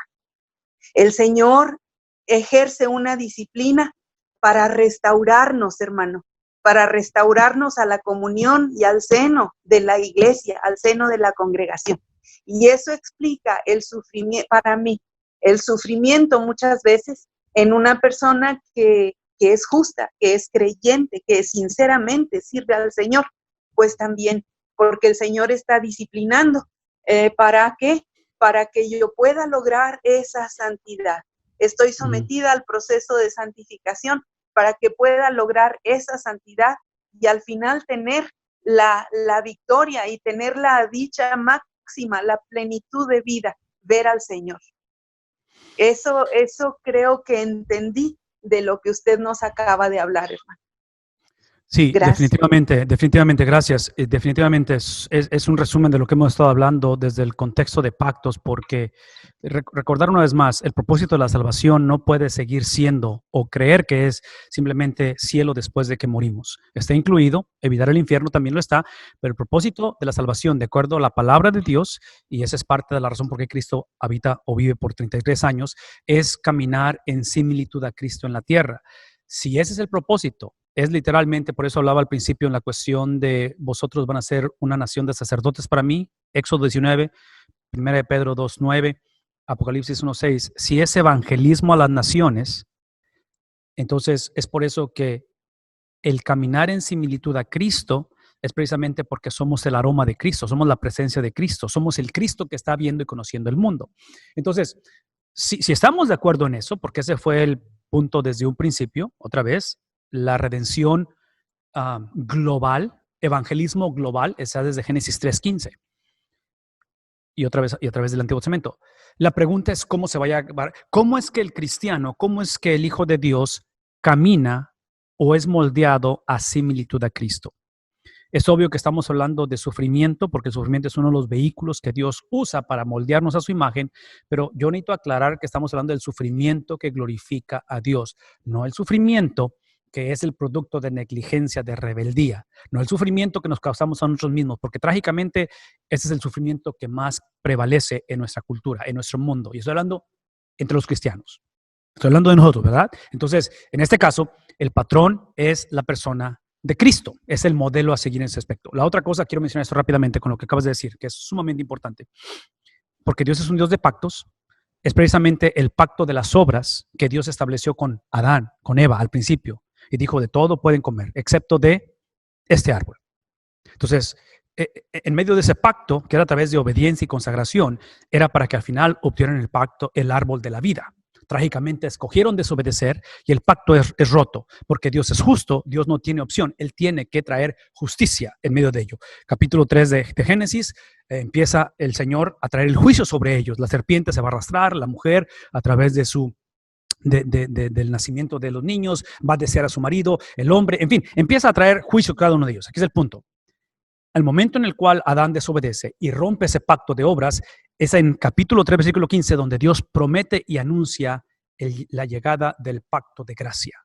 El Señor ejerce una disciplina para restaurarnos, hermano, para restaurarnos a la comunión y al seno de la iglesia, al seno de la congregación. Y eso explica el sufrimiento, para mí, el sufrimiento muchas veces en una persona que es justa, que es creyente, que sinceramente sirve al Señor, pues también porque el Señor está disciplinando. ¿Para qué? Para que yo pueda lograr esa santidad. Estoy sometida al proceso de santificación para que pueda lograr esa santidad y al final tener la victoria y tener la dicha máxima, la plenitud de vida, ver al Señor. Eso creo que entendí de lo que usted nos acaba de hablar, hermano. Sí, Gracias. definitivamente, gracias. Definitivamente es un resumen de lo que hemos estado hablando desde el contexto de pactos, porque recordar una vez más, el propósito de la salvación no puede seguir siendo o creer que es simplemente cielo después de que morimos. Está incluido, evitar el infierno también lo está, pero el propósito de la salvación, de acuerdo a la palabra de Dios, y esa es parte de la razón por qué Cristo habita o vive por 33 años, es caminar en similitud a Cristo en la tierra. Si ese es el propósito, es literalmente, por eso hablaba al principio en la cuestión de vosotros van a ser una nación de sacerdotes para mí, Éxodo 19, 1 de Pedro 2:9, Apocalipsis 1:6. Si es evangelismo a las naciones, entonces es por eso que el caminar en similitud a Cristo es precisamente porque somos el aroma de Cristo, somos la presencia de Cristo, somos el Cristo que está viendo y conociendo el mundo. Entonces, si estamos de acuerdo en eso, porque ese fue el punto desde un principio, otra vez, la redención global, evangelismo global, está desde Génesis 3:15 y otra vez y a través del Antiguo Testamento. La pregunta es cómo se vaya a llevar, cómo es que el cristiano, cómo es que el Hijo de Dios camina o es moldeado a similitud a Cristo. Es obvio que estamos hablando de sufrimiento, porque el sufrimiento es uno de los vehículos que Dios usa para moldearnos a su imagen, pero yo necesito aclarar que estamos hablando del sufrimiento que glorifica a Dios, no el sufrimiento que es el producto de negligencia, de rebeldía, no el sufrimiento que nos causamos a nosotros mismos, porque trágicamente ese es el sufrimiento que más prevalece en nuestra cultura, en nuestro mundo. Y estoy hablando entre los cristianos. Estoy hablando de nosotros, ¿verdad? Entonces, en este caso, el patrón es la persona de Cristo, es el modelo a seguir en ese aspecto. La otra cosa, quiero mencionar esto rápidamente con lo que acabas de decir, que es sumamente importante, porque Dios es un Dios de pactos, es precisamente el pacto de las obras que Dios estableció con Adán, con Eva al principio, y dijo, de todo pueden comer, excepto de este árbol. Entonces, en medio de ese pacto, que era a través de obediencia y consagración, era para que al final obtuvieran el pacto, el árbol de la vida. Trágicamente escogieron desobedecer y el pacto es roto, porque Dios es justo, Dios no tiene opción, Él tiene que traer justicia en medio de ello. Capítulo 3 de Génesis, empieza el Señor a traer el juicio sobre ellos. La serpiente se va a arrastrar, la mujer a través de del nacimiento de los niños, va a desear a su marido, el hombre, en fin, empieza a traer juicio a cada uno de ellos. Aquí es el punto. Al momento en el cual Adán desobedece y rompe ese pacto de obras, es en capítulo 3, versículo 15, donde Dios promete y anuncia la llegada del pacto de gracia.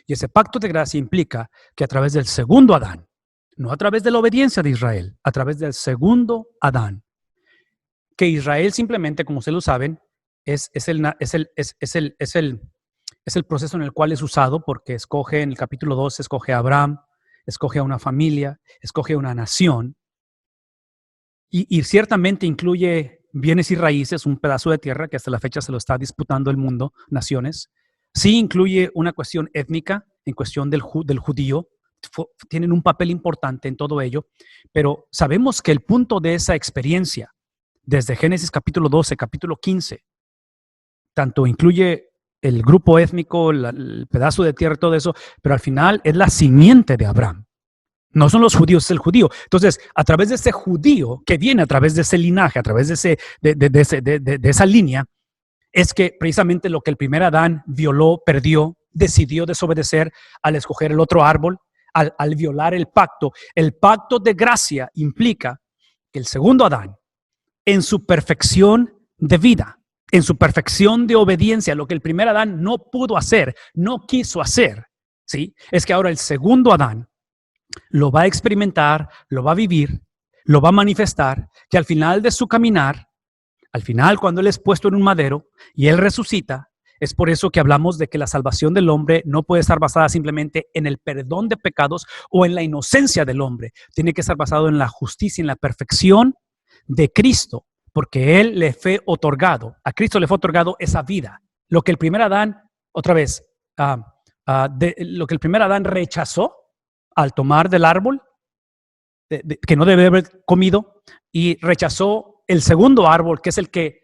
Y ese pacto de gracia implica que a través del segundo Adán, no a través de la obediencia de Israel, a través del segundo Adán, que Israel simplemente, como ustedes lo saben, es el proceso en el cual es usado, porque escoge en el capítulo 2, escoge a Abraham, escoge a una familia, escoge a una nación, y ciertamente incluye bienes y raíces, un pedazo de tierra que hasta la fecha se lo está disputando el mundo, naciones. Sí incluye una cuestión étnica, en cuestión del judío, tienen un papel importante en todo ello, pero sabemos que el punto de esa experiencia, desde Génesis capítulo 12, capítulo 15, tanto incluye el grupo étnico, el pedazo de tierra, todo eso, pero al final es la simiente de Abraham. No son los judíos, es el judío. Entonces, a través de ese judío que viene a través de ese linaje, a través de esa línea, es que precisamente lo que el primer Adán violó, perdió, decidió desobedecer al escoger el otro árbol, al violar el pacto de gracia implica que el segundo Adán, en su perfección de vida, en su perfección de obediencia, lo que el primer Adán no pudo hacer, no quiso hacer, ¿sí? Es que ahora el segundo Adán lo va a experimentar, lo va a vivir, lo va a manifestar, que al final de su caminar, al final cuando Él es puesto en un madero y Él resucita, es por eso que hablamos de que la salvación del hombre no puede estar basada simplemente en el perdón de pecados o en la inocencia del hombre. Tiene que estar basado en la justicia, en la perfección de Cristo, porque Él le fue otorgado, a Cristo le fue otorgado esa vida. Lo que el primer Adán, otra vez, lo que el primer Adán rechazó al tomar del árbol que no debe haber comido, y rechazó el segundo árbol, que es el que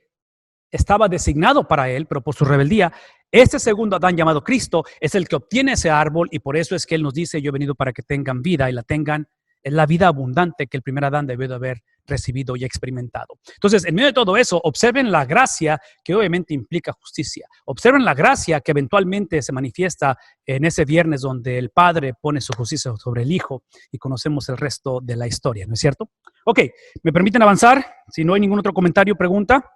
estaba designado para él, pero por su rebeldía, este segundo Adán llamado Cristo es el que obtiene ese árbol, y por eso es que Él nos dice, yo he venido para que tengan vida y la tengan, es la vida abundante que el primer Adán debió de haber recibido y experimentado. Entonces, en medio de todo eso, observen la gracia que obviamente implica justicia. Observen la gracia que eventualmente se manifiesta en ese viernes donde el Padre pone su justicia sobre el Hijo y conocemos el resto de la historia, ¿no es cierto? Ok, ¿me permiten avanzar? Si no hay ningún otro comentario, pregunta.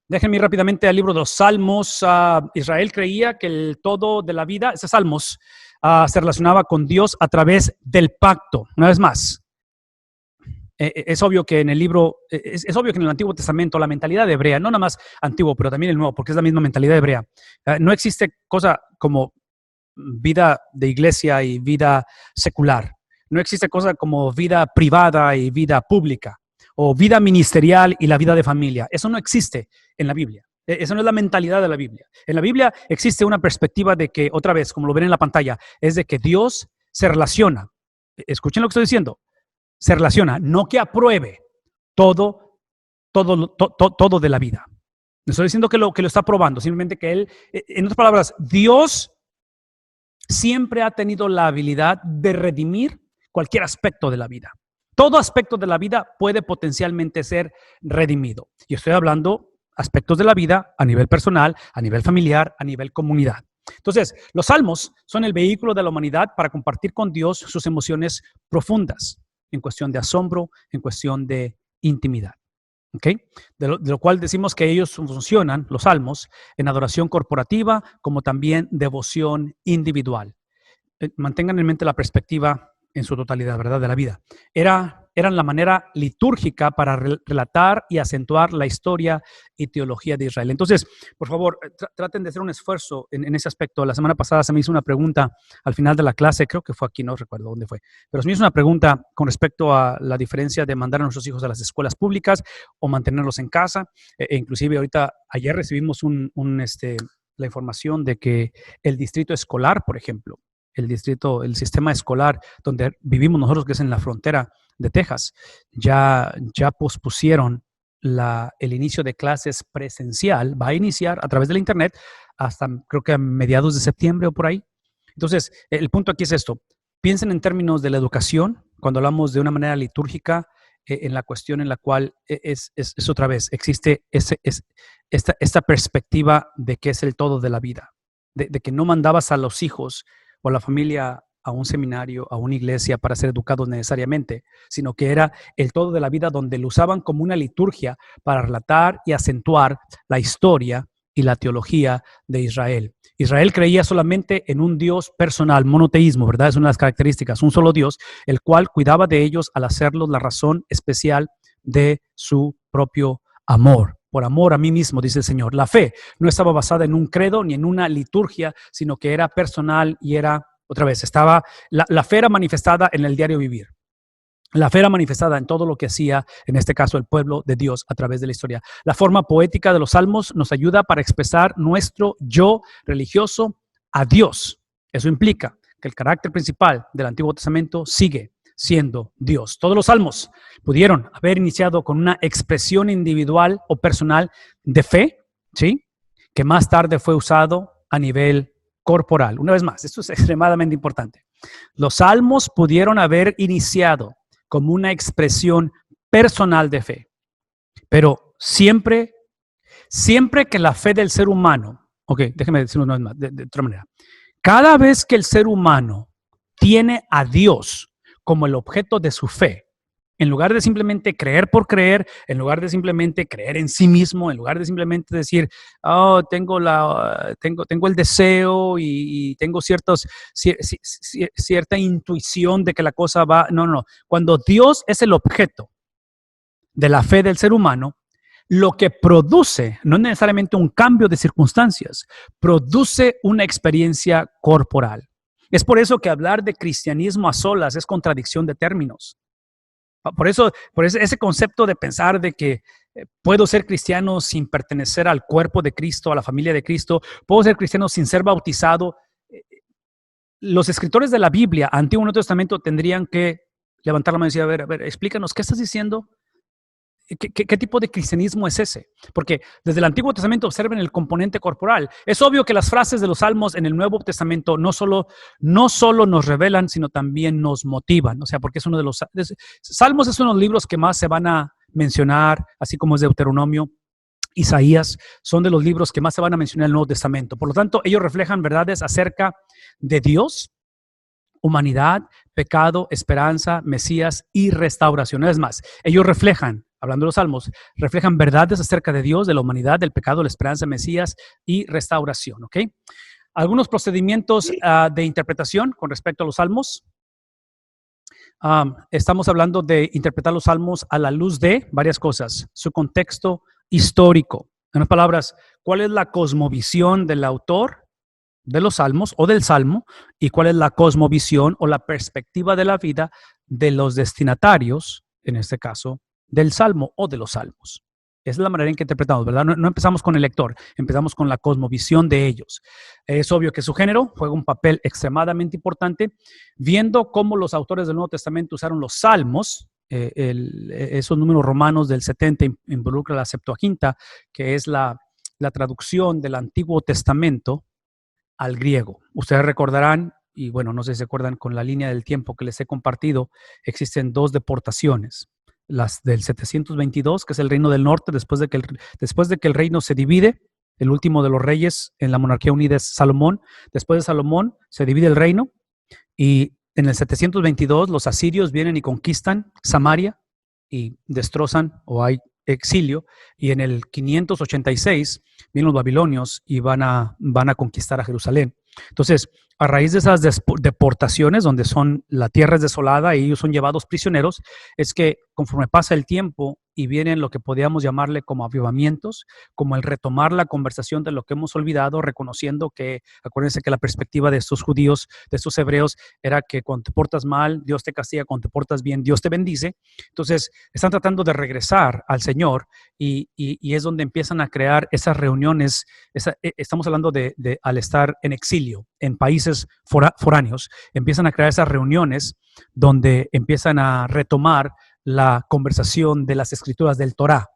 Déjenme ir rápidamente al libro de los Salmos. Israel creía que el todo de la vida, ese Salmos, se relacionaba con Dios a través del pacto. Una vez más, es obvio que en el libro, es obvio que en el Antiguo Testamento la mentalidad hebrea, no nada más antiguo, pero también el nuevo, porque es la misma mentalidad hebrea. No existe cosa como vida de iglesia y vida secular. No existe cosa como vida privada y vida pública, o vida ministerial y la vida de familia. Eso no existe en la Biblia. Esa no es la mentalidad de la Biblia. En la Biblia existe una perspectiva de que, otra vez, como lo ven en la pantalla, es de que Dios se relaciona. Escuchen lo que estoy diciendo. Se relaciona, no que apruebe todo de la vida. No estoy diciendo que lo está aprobando, simplemente que Él, en otras palabras, Dios siempre ha tenido la habilidad de redimir cualquier aspecto de la vida. Todo aspecto de la vida puede potencialmente ser redimido. Y estoy hablando aspectos de la vida a nivel personal, a nivel familiar, a nivel comunidad. Entonces, los salmos son el vehículo de la humanidad para compartir con Dios sus emociones profundas en cuestión de asombro, en cuestión de intimidad. ¿Okay? De lo cual decimos que ellos funcionan, los salmos, en adoración corporativa como también devoción individual. Mantengan en mente la perspectiva en su totalidad, ¿verdad?, de la vida. Eran la manera litúrgica para relatar y acentuar la historia y teología de Israel. Entonces, por favor, traten de hacer un esfuerzo en ese aspecto. La semana pasada se me hizo una pregunta al final de la clase, creo que fue aquí, no recuerdo dónde fue, pero se me hizo una pregunta con respecto a la diferencia de mandar a nuestros hijos a las escuelas públicas o mantenerlos en casa. Inclusive ayer recibimos la información de que el distrito escolar, por ejemplo, el sistema escolar donde vivimos nosotros, que es en la frontera de Texas, ya pospusieron el inicio de clases presencial. Va a iniciar a través de la internet hasta creo que a mediados de septiembre o por ahí. Entonces, el punto aquí es esto. Piensen en términos de la educación, cuando hablamos de una manera litúrgica, en la cuestión en la cual es otra vez, existe esta perspectiva de que es el todo de la vida, de que no mandabas a los hijos o a la familia a un seminario, a una iglesia para ser educados necesariamente, sino que era el todo de la vida donde lo usaban como una liturgia para relatar y acentuar la historia y la teología de Israel. Israel creía solamente en un Dios personal, monoteísmo, ¿verdad? Es una de las características, un solo Dios, el cual cuidaba de ellos al hacerlos la razón especial de su propio amor. Por amor a mí mismo, dice el Señor. La fe no estaba basada en un credo ni en una liturgia, sino que era personal y era, otra vez, la fe era manifestada en el diario vivir. La fe era manifestada en todo lo que hacía, en este caso, el pueblo de Dios a través de la historia. La forma poética de los salmos nos ayuda para expresar nuestro yo religioso a Dios. Eso implica que el carácter principal del Antiguo Testamento sigue siendo Dios. Todos los salmos pudieron haber iniciado con una expresión individual o personal de fe, ¿sí?, que más tarde fue usado a nivel corporal. Una vez más, esto es extremadamente importante. Los salmos pudieron haber iniciado como una expresión personal de fe, pero siempre que la fe del ser humano, déjeme decirlo una vez más, de otra manera, cada vez que el ser humano tiene a Dios como el objeto de su fe, en lugar de simplemente creer por creer, en lugar de simplemente creer en sí mismo, en lugar de simplemente decir, tengo el deseo y tengo cierta intuición de que la cosa va. No. Cuando Dios es el objeto de la fe del ser humano, lo que produce no es necesariamente un cambio de circunstancias, produce una experiencia corporal. Es por eso que hablar de cristianismo a solas es contradicción de términos. Por eso ese concepto de pensar de que puedo ser cristiano sin pertenecer al cuerpo de Cristo, a la familia de Cristo, puedo ser cristiano sin ser bautizado. Los escritores de la Biblia, Antiguo y Nuevo Testamento, tendrían que levantar la mano y decir, a ver, explícanos, ¿qué estás diciendo? ¿qué tipo de cristianismo es ese? Porque desde el Antiguo Testamento observen el componente corporal. Es obvio que las frases de los Salmos en el Nuevo Testamento no solo nos revelan, sino también nos motivan. O sea, porque es uno de los... Salmos es uno de los libros que más se van a mencionar, así como es Deuteronomio, Isaías, son de los libros que más se van a mencionar en el Nuevo Testamento. Por lo tanto, ellos reflejan verdades acerca de Dios, humanidad, pecado, esperanza, Mesías y restauración. Es más, ellos reflejan, hablando de los Salmos, reflejan verdades acerca de Dios, de la humanidad, del pecado, la esperanza, Mesías y restauración. ¿Ok? Algunos procedimientos de interpretación con respecto a los Salmos. Estamos hablando de interpretar los Salmos a la luz de varias cosas. Su contexto histórico. En otras palabras, ¿cuál es la cosmovisión del autor de los Salmos o del Salmo? ¿Y cuál es la cosmovisión o la perspectiva de la vida de los destinatarios, en este caso, del Salmo o de los Salmos? Esa es la manera en que interpretamos, ¿verdad? No empezamos con el lector, empezamos con la cosmovisión de ellos. Es obvio que su género juega un papel extremadamente importante, viendo cómo los autores del Nuevo Testamento usaron los Salmos. Esos números romanos del 70 involucra la Septuaginta, que es la traducción del Antiguo Testamento al griego. Ustedes recordarán, y bueno, no sé si se acuerdan con la línea del tiempo que les he compartido, existen dos deportaciones. Las del 722, que es el reino del norte, después de que el reino se divide, el último de los reyes en la monarquía unida es Salomón. Después de Salomón se divide el reino y en el 722 los asirios vienen y conquistan Samaria y destrozan o hay exilio, y en el 586 vienen los babilonios y van a conquistar a Jerusalén. Entonces, a raíz de esas deportaciones, donde la tierra es desolada y ellos son llevados prisioneros, es que conforme pasa el tiempo y vienen lo que podríamos llamarle como avivamientos, como el retomar la conversación de lo que hemos olvidado, reconociendo que, acuérdense que la perspectiva de estos judíos, de estos hebreos, era que cuando te portas mal, Dios te castiga, cuando te portas bien, Dios te bendice. Entonces, están tratando de regresar al Señor y es donde empiezan a crear esas reuniones. Estamos hablando de al estar en exilio, en países foráneos, empiezan a crear esas reuniones donde empiezan a retomar la conversación de las escrituras del Torá.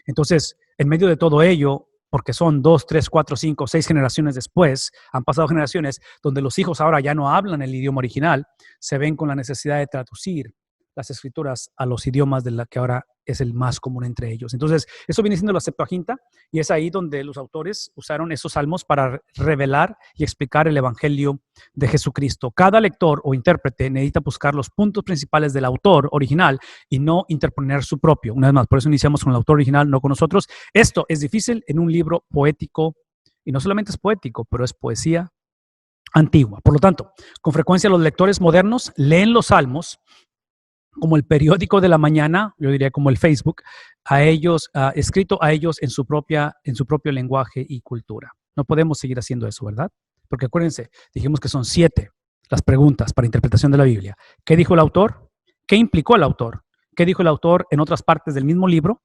Entonces, en medio de todo ello, porque son 2, 3, 4, 5, 6 generaciones después, han pasado generaciones donde los hijos ahora ya no hablan el idioma original, se ven con la necesidad de traducir las escrituras a los idiomas de la que ahora es el más común entre ellos. Entonces, eso viene siendo la Septuaginta, y es ahí donde los autores usaron esos salmos para revelar y explicar el evangelio de Jesucristo. Cada lector o intérprete necesita buscar los puntos principales del autor original y no interponer su propio. Una vez más, por eso iniciamos con el autor original, no con nosotros. Esto es difícil en un libro poético, y no solamente es poético, pero es poesía antigua. Por lo tanto, con frecuencia los lectores modernos leen los salmos como el periódico de la mañana, yo diría como el Facebook, a ellos, escrito a ellos en su propio lenguaje y cultura. No podemos seguir haciendo eso, ¿verdad? Porque acuérdense, dijimos que son 7 las preguntas para interpretación de la Biblia. ¿Qué dijo el autor? ¿Qué implicó el autor? ¿Qué dijo el autor en otras partes del mismo libro?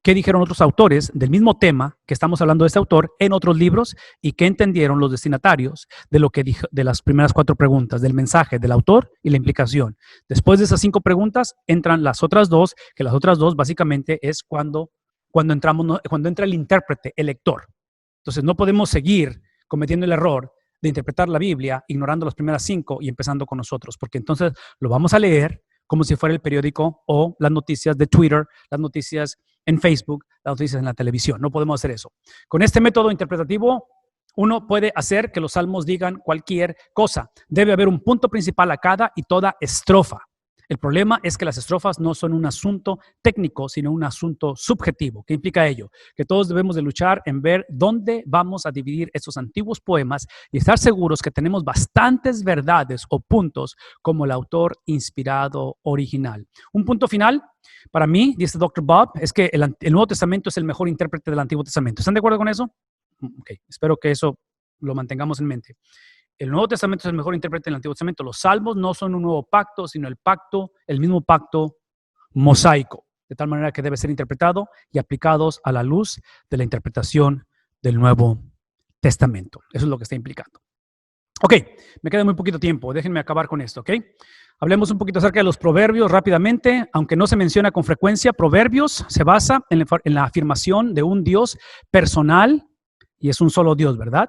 ¿Qué dijeron otros autores del mismo tema que estamos hablando de este autor en otros libros? ¿Y qué entendieron los destinatarios de lo que dijo, de las primeras 4 preguntas, del mensaje del autor y la implicación? Después de esas 5 preguntas entran las otras 2, que las otras 2 básicamente es cuando entra el intérprete, el lector. Entonces no podemos seguir cometiendo el error de interpretar la Biblia ignorando las primeras 5 y empezando con nosotros, porque entonces lo vamos a leer como si fuera el periódico o las noticias de Twitter, las noticias en Facebook, las noticias en la televisión. No podemos hacer eso. Con este método interpretativo, uno puede hacer que los salmos digan cualquier cosa. Debe haber un punto principal a cada y toda estrofa. El problema es que las estrofas no son un asunto técnico, sino un asunto subjetivo. ¿Qué implica ello? Que todos debemos de luchar en ver dónde vamos a dividir estos antiguos poemas y estar seguros que tenemos bastantes verdades o puntos como el autor inspirado original. Un punto final, para mí, dice Dr. Bob, es que el Nuevo Testamento es el mejor intérprete del Antiguo Testamento. ¿Están de acuerdo con eso? Ok, espero que eso lo mantengamos en mente. El Nuevo Testamento es el mejor intérprete del Antiguo Testamento. Los salmos no son un nuevo pacto, sino el mismo pacto mosaico, de tal manera que debe ser interpretado y aplicados a la luz de la interpretación del Nuevo Testamento. Eso es lo que está implicando. Ok, me queda muy poquito tiempo, déjenme acabar con esto, ¿ok? Hablemos un poquito acerca de los proverbios rápidamente, aunque no se menciona con frecuencia. Proverbios se basa en la afirmación de un Dios personal, y es un solo Dios, ¿verdad?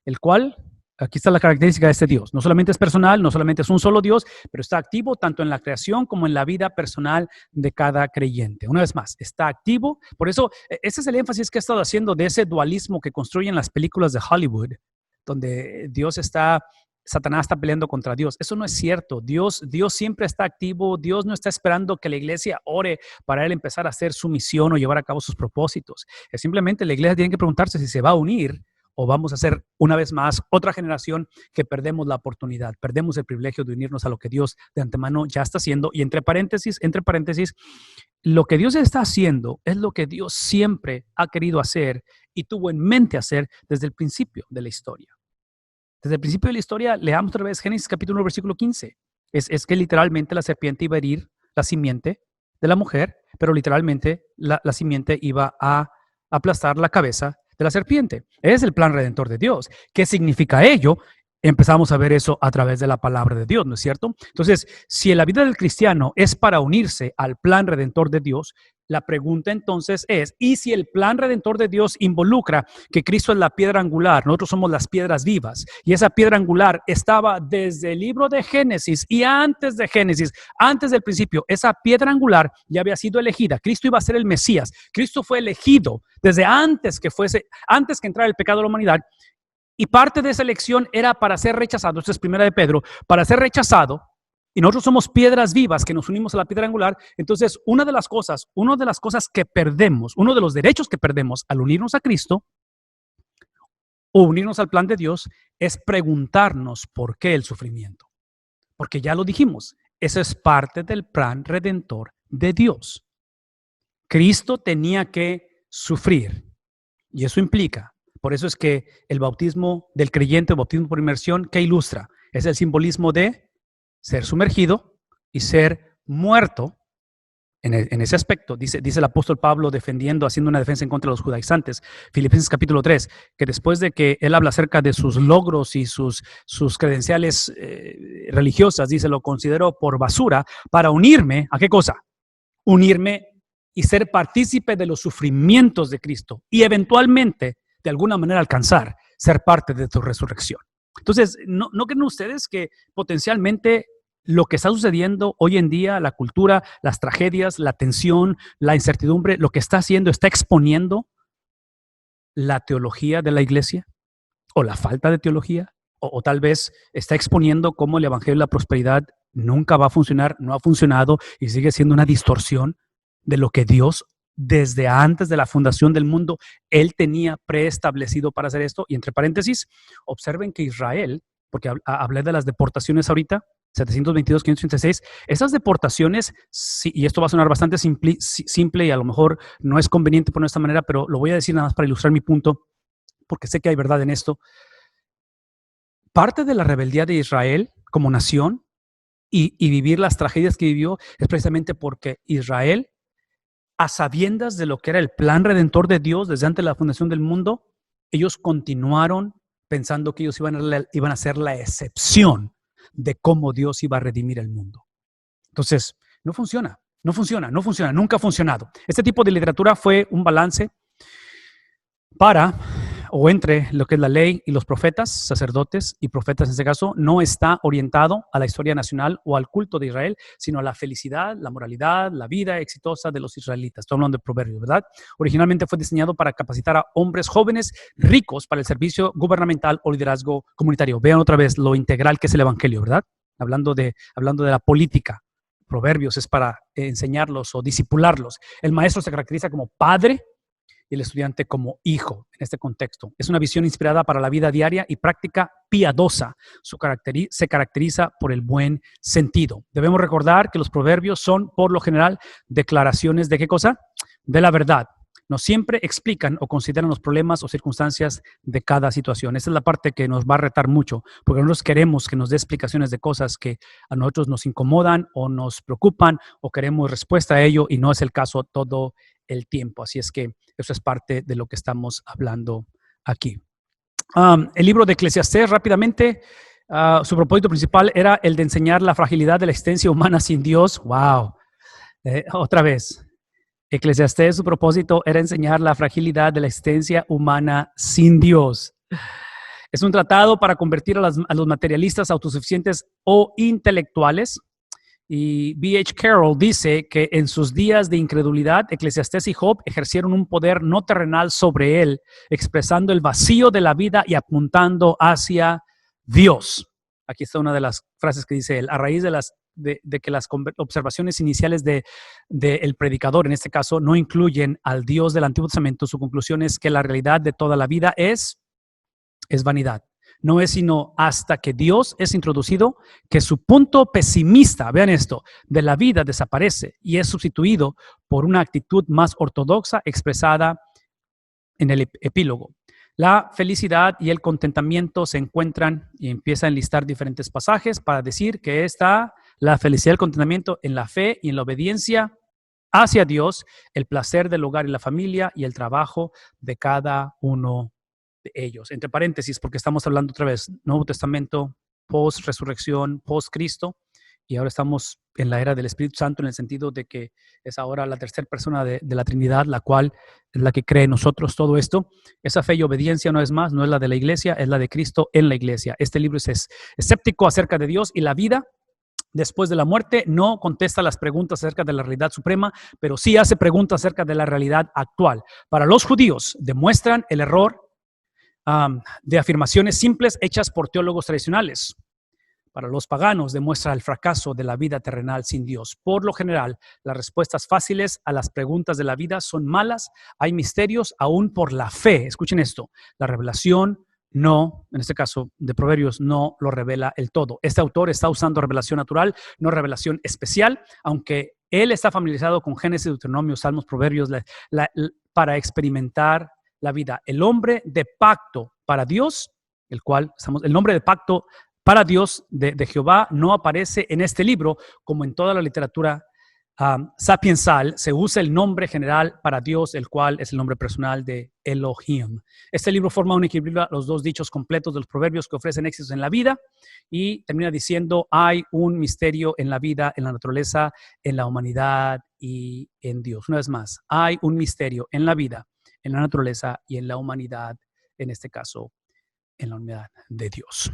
El cual, aquí está la característica de este Dios, no solamente es personal, no solamente es un solo Dios, pero está activo tanto en la creación como en la vida personal de cada creyente. Una vez más, está activo, por eso ese es el énfasis que he estado haciendo de ese dualismo que construyen las películas de Hollywood, donde Satanás está peleando contra Dios. Eso no es cierto. Dios siempre está activo. Dios no está esperando que la iglesia ore para él empezar a hacer su misión o llevar a cabo sus propósitos. Es simplemente la iglesia tiene que preguntarse si se va a unir o vamos a ser una vez más otra generación que perdemos la oportunidad, perdemos el privilegio de unirnos a lo que Dios de antemano ya está haciendo. Y entre paréntesis, lo que Dios está haciendo es lo que Dios siempre ha querido hacer y tuvo en mente hacer desde el principio de la historia. Desde el principio de la historia, leamos otra vez Génesis capítulo 1, versículo 15. Es que literalmente la serpiente iba a herir la simiente de la mujer, pero literalmente la simiente iba a aplastar la cabeza de la serpiente. Es el plan redentor de Dios. ¿Qué significa ello? Empezamos a ver eso a través de la palabra de Dios, ¿no es cierto? Entonces, si la vida del cristiano es para unirse al plan redentor de Dios, la pregunta entonces es, ¿y si el plan redentor de Dios involucra que Cristo es la piedra angular, nosotros somos las piedras vivas, y esa piedra angular estaba desde el libro de Génesis y antes de Génesis, antes del principio, esa piedra angular ya había sido elegida, Cristo iba a ser el Mesías, Cristo fue elegido desde antes que entrara el pecado de la humanidad, y parte de esa elección era para ser rechazado, esto es primera de Pedro, para ser rechazado. Y nosotros somos piedras vivas que nos unimos a la piedra angular. Entonces, una de las cosas que perdemos, uno de los derechos que perdemos al unirnos a Cristo o unirnos al plan de Dios es preguntarnos por qué el sufrimiento. Porque ya lo dijimos, eso es parte del plan redentor de Dios. Cristo tenía que sufrir y eso implica, por eso es que el bautismo del creyente, el bautismo por inmersión, ¿qué ilustra? Es el simbolismo de ser sumergido y ser muerto en ese aspecto. Dice el apóstol Pablo haciendo una defensa en contra de los judaizantes, Filipenses capítulo 3, que después de que él habla acerca de sus logros y sus credenciales religiosas, dice, lo considero por basura para unirme, ¿a qué cosa? Unirme y ser partícipe de los sufrimientos de Cristo y eventualmente, de alguna manera, alcanzar ser parte de tu resurrección. Entonces, ¿no creen ustedes que potencialmente lo que está sucediendo hoy en día, la cultura, las tragedias, la tensión, la incertidumbre, lo que está haciendo, está exponiendo la teología de la iglesia o la falta de teología? O tal vez está exponiendo cómo el evangelio de la prosperidad nunca va a funcionar, no ha funcionado y sigue siendo una distorsión de lo que Dios desde antes de la fundación del mundo, él tenía preestablecido para hacer esto. Y entre paréntesis, observen que Israel, porque hablé de las deportaciones ahorita, 722, 586, esas deportaciones, sí, y esto va a sonar bastante simple y a lo mejor no es conveniente poner de esta manera, pero lo voy a decir nada más para ilustrar mi punto, porque sé que hay verdad en esto. Parte de la rebeldía de Israel como nación y vivir las tragedias que vivió es precisamente porque Israel, a sabiendas de lo que era el plan redentor de Dios desde antes de la fundación del mundo, ellos continuaron pensando que ellos iban a ser la excepción de cómo Dios iba a redimir el mundo. Entonces, no funciona, nunca ha funcionado. Este tipo de literatura fue un balance entre lo que es la ley y los profetas, sacerdotes y profetas en este caso, no está orientado a la historia nacional o al culto de Israel, sino a la felicidad, la moralidad, la vida exitosa de los israelitas. Estoy hablando de Proverbios, ¿verdad? Originalmente fue diseñado para capacitar a hombres jóvenes ricos para el servicio gubernamental o liderazgo comunitario. Vean otra vez lo integral que es el evangelio, ¿verdad? Hablando de la política. Proverbios es para enseñarlos o disipularlos. El maestro se caracteriza como padre y el estudiante como hijo en este contexto. Es una visión inspirada para la vida diaria y práctica piadosa. Se caracteriza por el buen sentido. Debemos recordar que los proverbios son, por lo general, declaraciones de ¿qué cosa? De la verdad. No siempre explican o consideran los problemas o circunstancias de cada situación. Esa es la parte que nos va a retar mucho, porque nosotros queremos que nos dé explicaciones de cosas que a nosotros nos incomodan o nos preocupan o queremos respuesta a ello y no es el caso todo el tiempo. Así es que eso es parte de lo que estamos hablando aquí. El libro de Eclesiastés, rápidamente, su propósito principal era el de enseñar la fragilidad de la existencia humana sin Dios. ¡Wow! Otra vez. Eclesiastés, su propósito era enseñar la fragilidad de la existencia humana sin Dios. Es un tratado para convertir a los materialistas autosuficientes o intelectuales. Y B.H. Carroll dice que en sus días de incredulidad, Eclesiastés y Job ejercieron un poder no terrenal sobre él, expresando el vacío de la vida y apuntando hacia Dios. Aquí está una de las frases que dice él. A raíz de que las observaciones iniciales del predicador, en este caso, no incluyen al Dios del Antiguo Testamento, su conclusión es que la realidad de toda la vida es vanidad. No es sino hasta que Dios es introducido que su punto pesimista, vean esto, de la vida desaparece y es sustituido por una actitud más ortodoxa expresada en el epílogo. La felicidad y el contentamiento se encuentran y empieza a enlistar diferentes pasajes para decir que está la felicidad y el contentamiento en la fe y en la obediencia hacia Dios, el placer del hogar y la familia y el trabajo de cada uno de ellos. Entre paréntesis, porque estamos hablando otra vez, Nuevo Testamento, post-resurrección, post-Cristo, y ahora estamos en la era del Espíritu Santo en el sentido de que es ahora la tercera persona de la Trinidad, la cual es la que cree en nosotros todo esto. Esa fe y obediencia no es más, no es la de la iglesia, es la de Cristo en la iglesia. Este libro es escéptico acerca de Dios y la vida después de la muerte, no contesta las preguntas acerca de la realidad suprema, pero sí hace preguntas acerca de la realidad actual. Para los judíos, demuestran el error de afirmaciones simples hechas por teólogos tradicionales. Para los paganos, demuestra el fracaso de la vida terrenal sin Dios. Por lo general, las respuestas fáciles a las preguntas de la vida son malas. Hay misterios aún por la fe. Escuchen esto. La revelación no, en este caso de Proverbios, no lo revela el todo. Este autor está usando revelación natural, no revelación especial, aunque él está familiarizado con Génesis, Deuteronomio, Salmos, Proverbios, para experimentar la vida. El hombre de pacto para Dios, el nombre de pacto para Dios de Jehová no aparece en este libro, como en toda la literatura sapiensal. Se usa el nombre general para Dios, el cual es el nombre personal de Elohim. Este libro forma un equilibrio a los dos dichos completos de los proverbios que ofrecen éxitos en la vida y termina diciendo: hay un misterio en la vida, en la naturaleza, en la humanidad y en Dios. Una vez más, hay un misterio en la vida, en la naturaleza y en la humanidad, en este caso, en la humanidad de Dios.